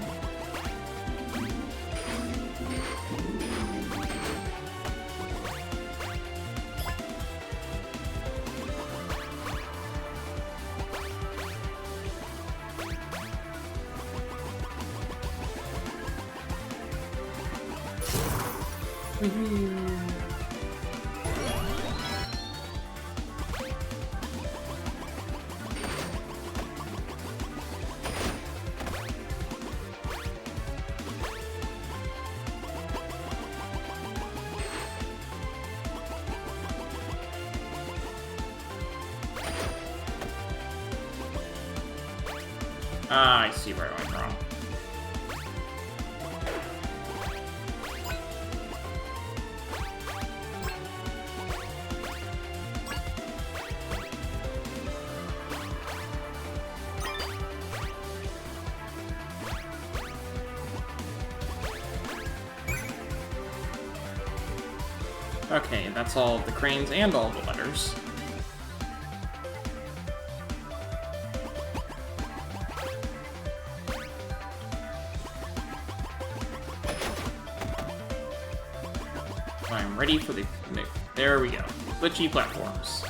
Ah, I see where I went wrong. Okay, that's all of the cranes and all the letters. I'm ready for the... There we go. Glitchy platforms.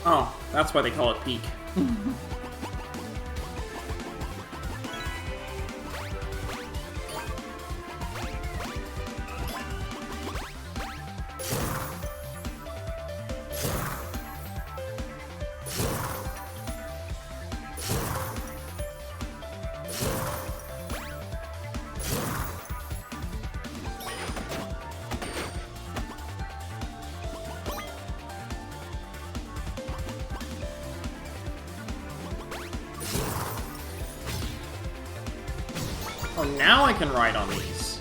Oh, that's why they call it peak. Oh, now I can ride on these.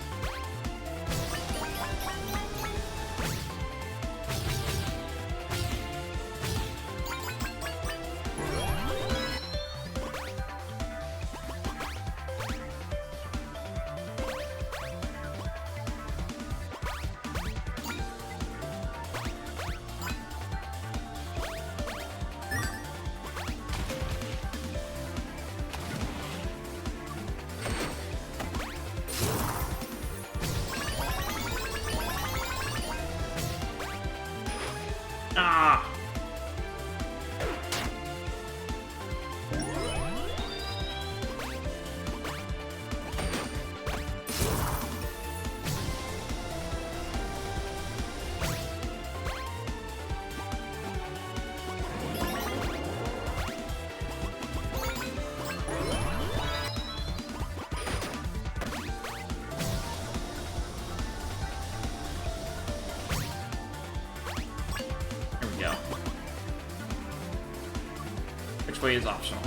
which way is optional.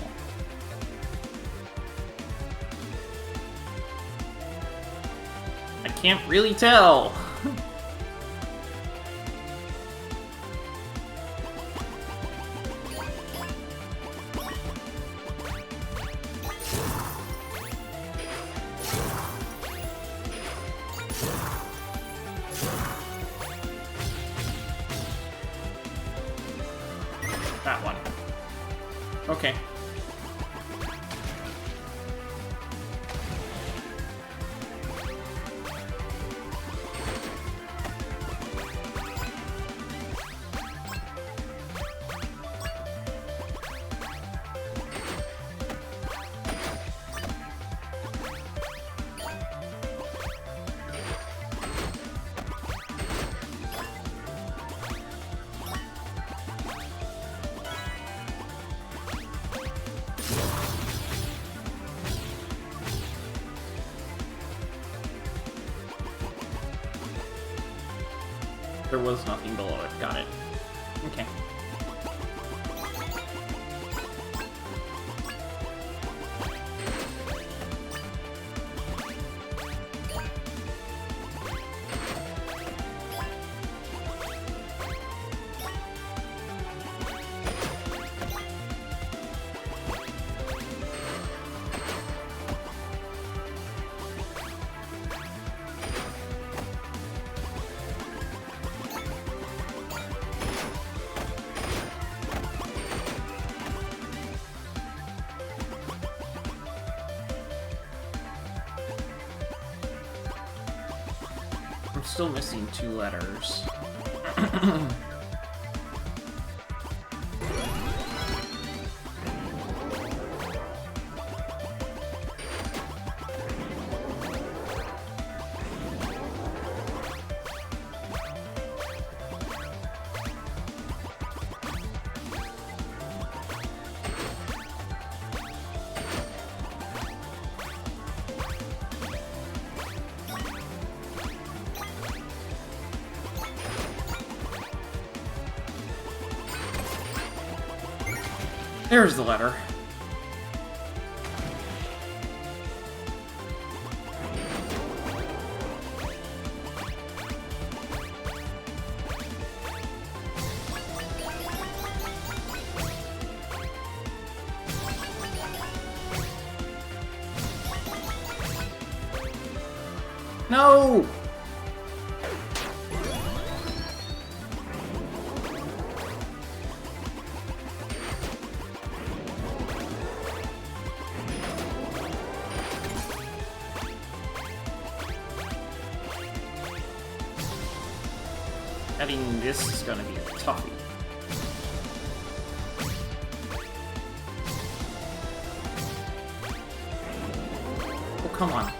I can't really tell. That one. Okay. There was nothing below it. Got it. Okay. I'm still missing 2 letters. There's the letter. No! Adding this is gonna be a toughie. Oh, come on.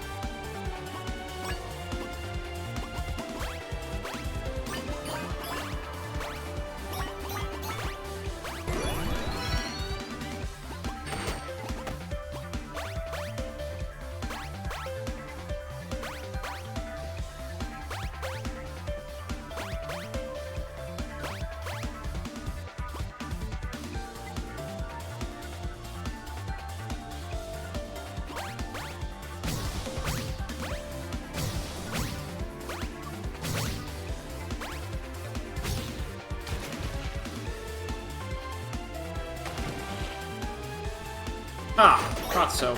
Ah, thought so.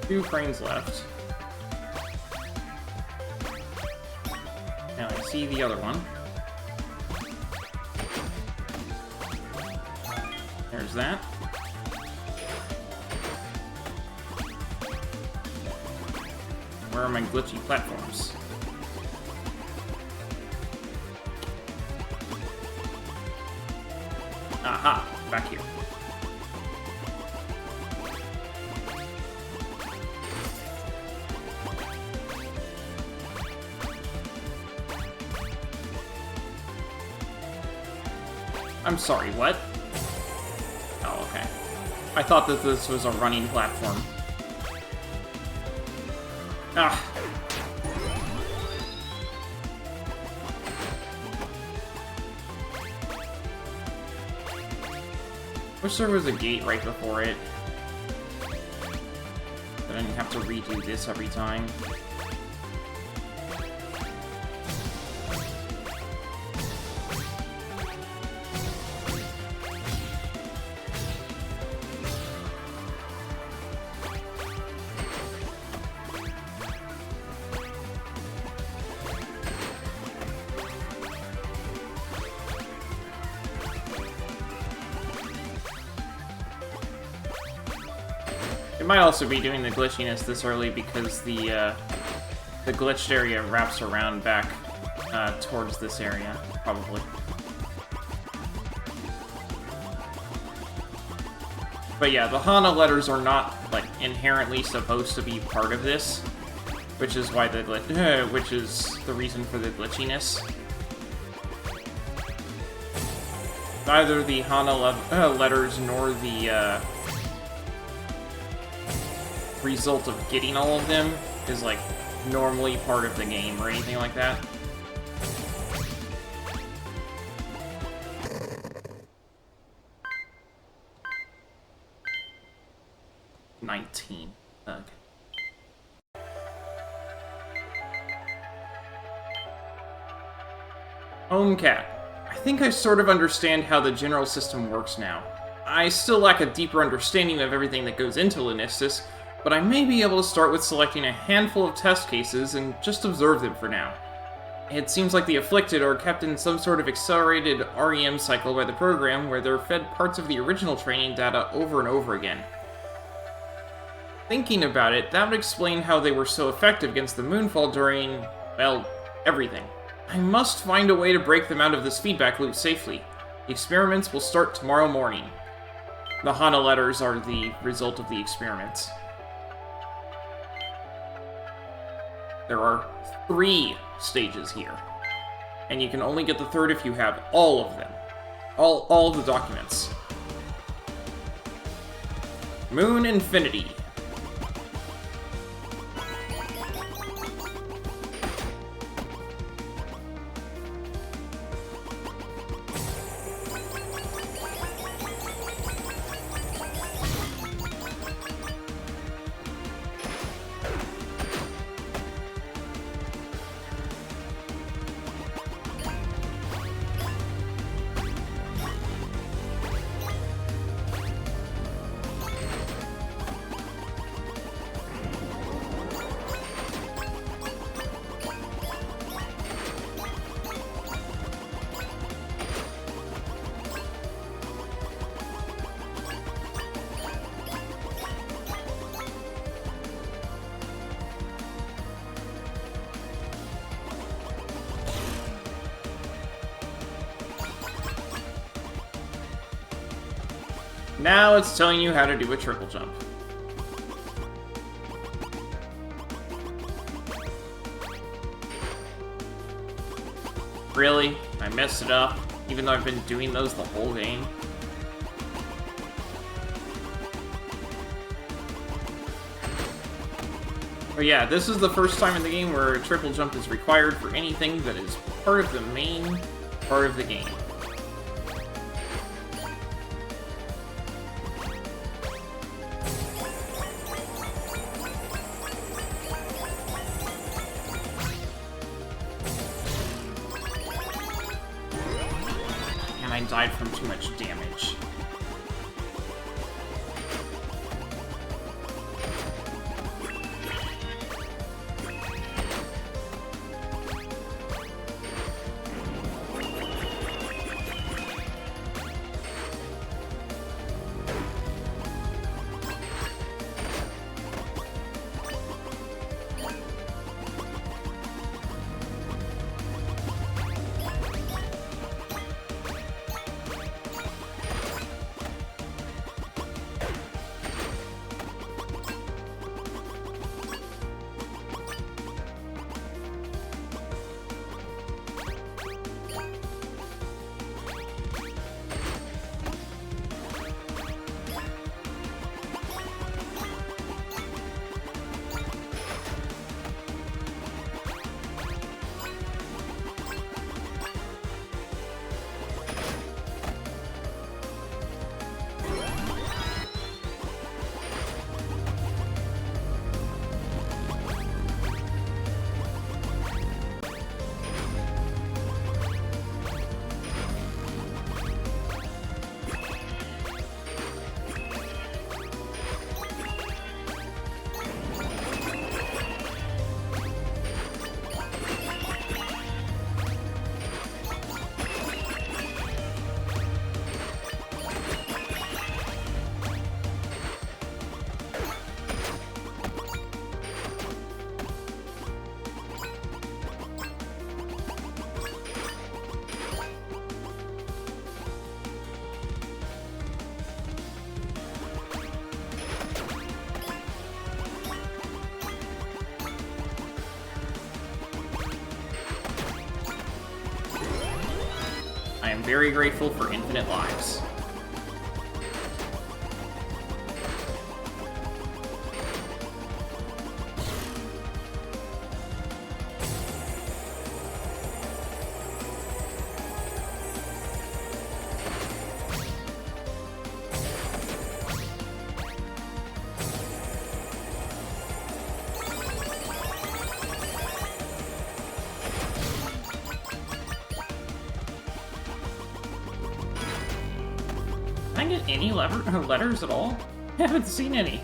Two frames left. Now I see the other one. There's that. Where are my glitchy platforms? back here. I'm sorry, what? Oh, okay. I thought that this was a running platform. Ah. Wish there was a gate right before it. But I didn't have to redo this every time. It might also be doing the glitchiness this early because the glitched area wraps around back towards this area, probably. But yeah, the Hana letters are not, like, inherently supposed to be part of this, which is why the which is the reason for the glitchiness. Neither the Hana letters nor the result of getting all of them is, like, normally part of the game or anything like that. $19. Ugh. Home Cat. I think I sort of understand how the general system works now. I still lack a deeper understanding of everything that goes into Lunistice, but I may be able to start with selecting a handful of test cases and just observe them for now. It seems like the Afflicted are kept in some sort of accelerated REM cycle by the program where they're fed parts of the original training data over and over again. Thinking about it, that would explain how they were so effective against the Moonfall during, well, everything. I must find a way to break them out of this feedback loop safely. The experiments will start tomorrow morning. The Hana letters are the result of the experiments. There are 3 stages here, and you can only get the 3rd if you have all of them. All of the documents. Moon Infinity. Now it's telling you how to do a triple jump. Really? I messed it up, even though I've been doing those the whole game. But yeah, this is the first time in the game where a triple jump is required for anything that is part of the main part of the game. I died from too much damage. am very grateful for infinite lives. Can I get any letters at all? I haven't seen any.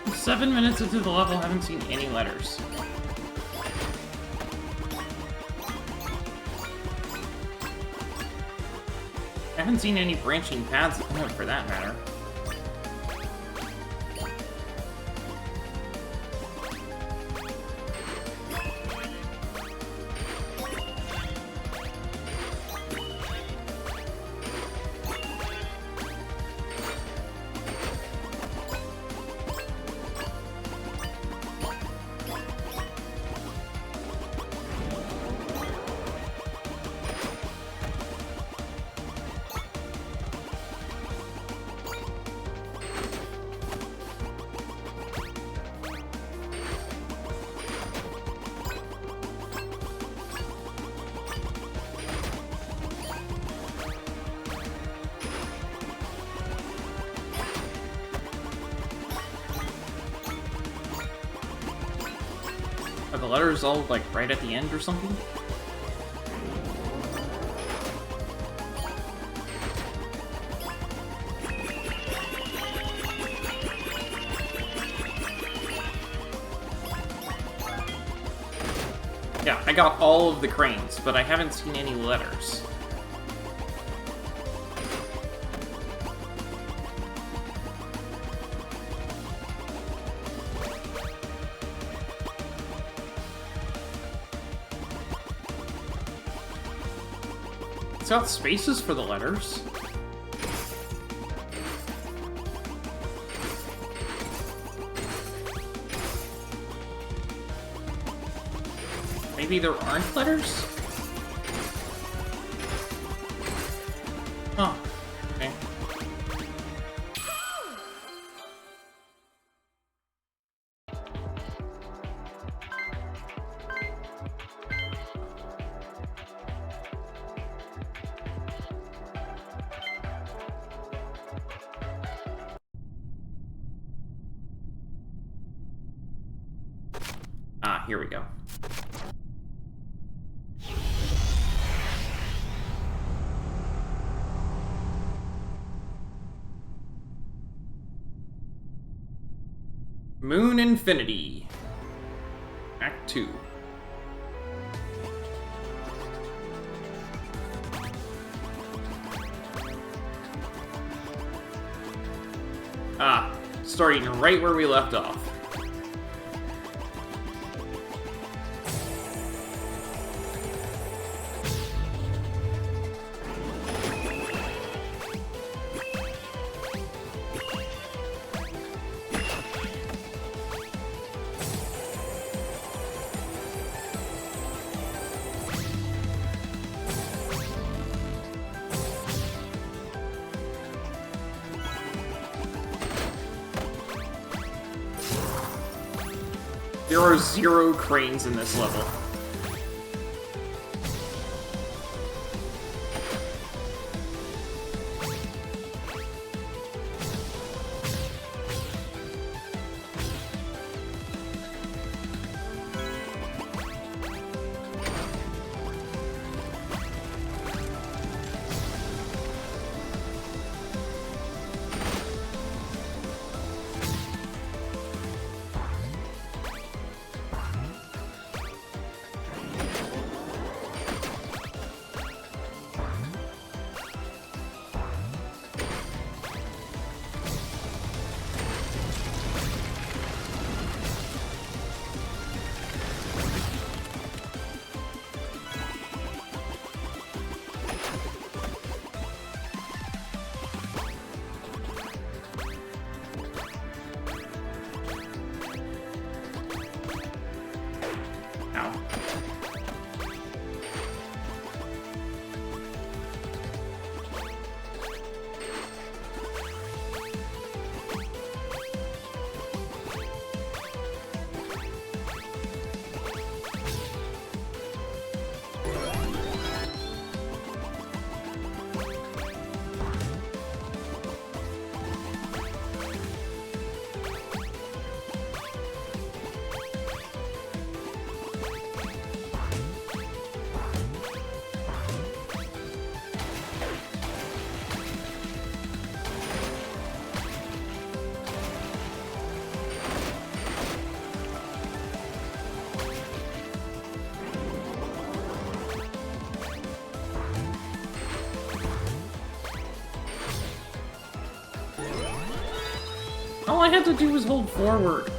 I'm 7 minutes into the level, haven't seen any letters. I haven't seen any branching paths for that matter. Are the letters all, like, right at the end or something? Yeah, I got all of the cranes, but I haven't seen any letters. It's got spaces for the letters. Maybe there aren't letters? Oh, okay. Ah, here we go. Moon Infinity. Act 2. Ah, starting right where we left off. There are 0 cranes in this level. I had to do was hold forward.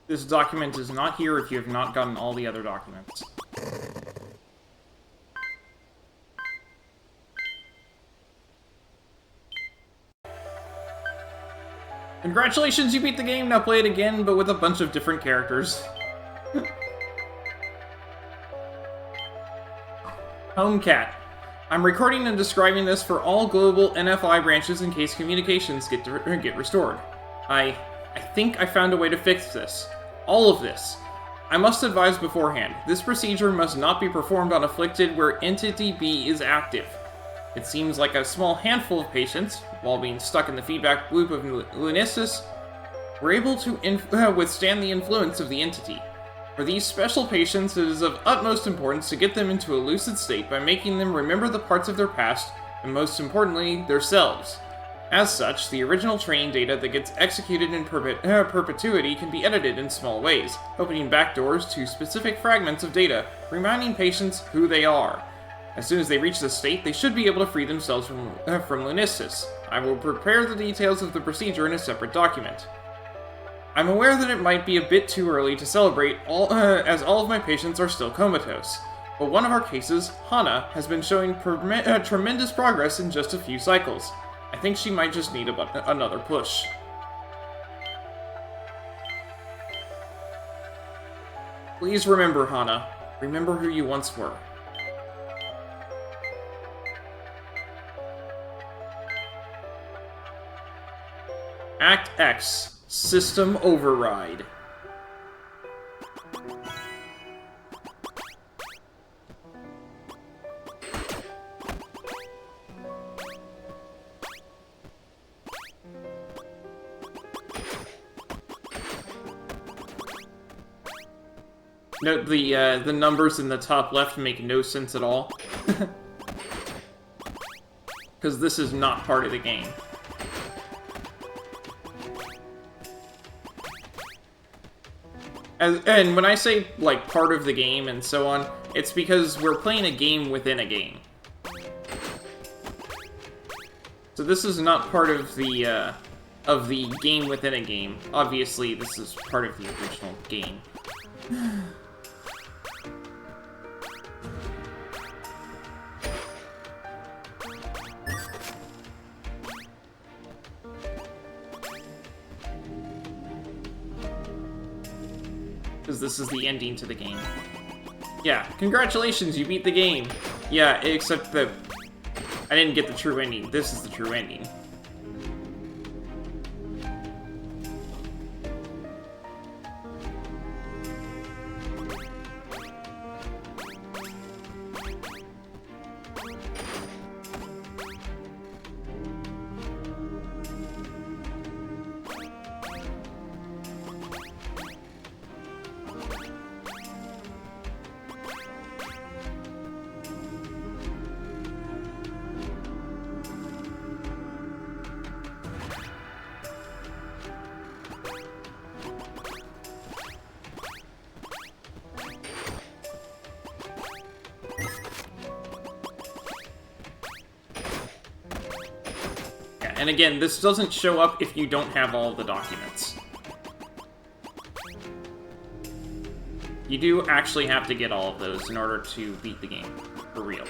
This document is not here if you have not gotten all the other documents. Congratulations, you beat the game! Now play it again, but with a bunch of different characters. Home Cat. I'm recording and describing this for all global NFI branches in case communications get restored. I think I found a way to fix this. All of this. I must advise beforehand, this procedure must not be performed on afflicted where Entity B is active. It seems like a small handful of patients, while being stuck in the feedback loop of Lunistice, were able to withstand the influence of the entity. For these special patients, it is of utmost importance to get them into a lucid state by making them remember the parts of their past, and most importantly, themselves. As such, the original training data that gets executed in perpetuity can be edited in small ways, opening backdoors to specific fragments of data, reminding patients who they are. As soon as they reach this state, they should be able to free themselves from Lunistice. I will prepare the details of the procedure in a separate document. I'm aware that it might be a bit too early to celebrate, as all of my patients are still comatose. But one of our cases, Hana, has been showing tremendous progress in just a few cycles. I think she might just need another push. Please remember, Hana. Remember who you once were. Act X, System Override. Note the numbers in the top left make no sense at all. Because this is not part of the game. And when I say, like, part of the game and so on, it's because we're playing a game within a game. So this is not part of the game within a game. Obviously, this is part of the original game. Because this is the ending to the game. Yeah, congratulations, you beat the game. Yeah, except that I didn't get the true ending. This is the true ending. And again, this doesn't show up if you don't have all of the documents. You do actually have to get all of those in order to beat the game, for real.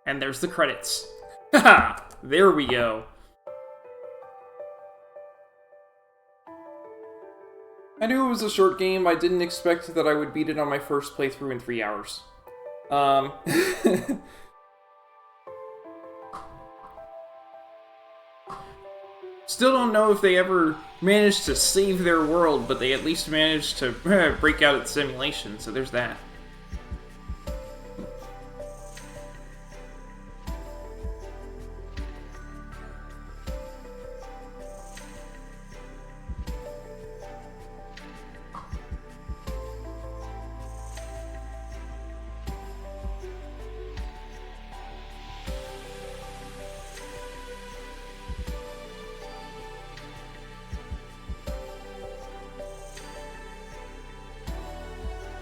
And there's the credits. Haha! There we go. I knew it was a short game. I didn't expect that I would beat it on my first playthrough in 3 hours. Still don't know if they ever managed to save their world, but they at least managed to break out its simulation, so there's that.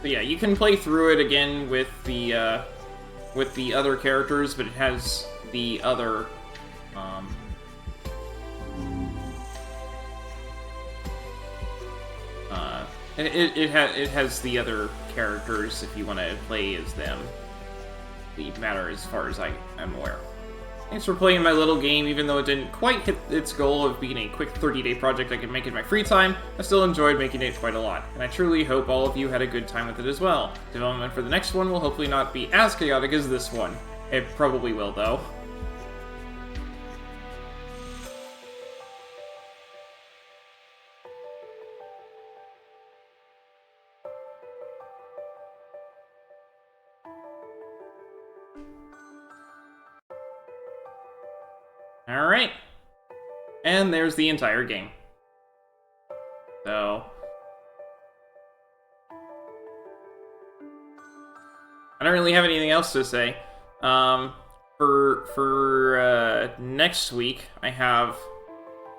But yeah, you can play through it again with the other characters, but it has the other it has the other characters if you want to play as them. The matter as far as I'm aware. Thanks for playing my little game, even though it didn't quite hit its goal of being a quick 30-day project I could make in my free time. I still enjoyed making it quite a lot, and I truly hope all of you had a good time with it as well. Development for the next one will hopefully not be as chaotic as this one. It probably will, though. Alright. And there's the entire game. So I don't really have anything else to say. For next week, I have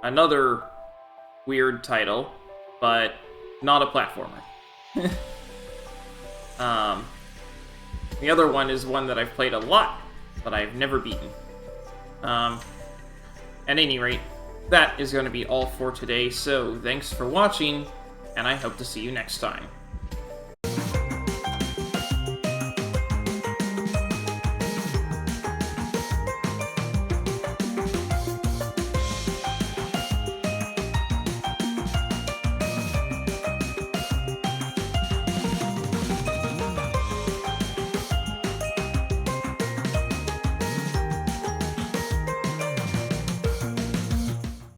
another weird title, but not a platformer. The other one is one that I've played a lot, but I've never beaten. At any rate, that is going to be all for today, so thanks for watching, and I hope to see you next time.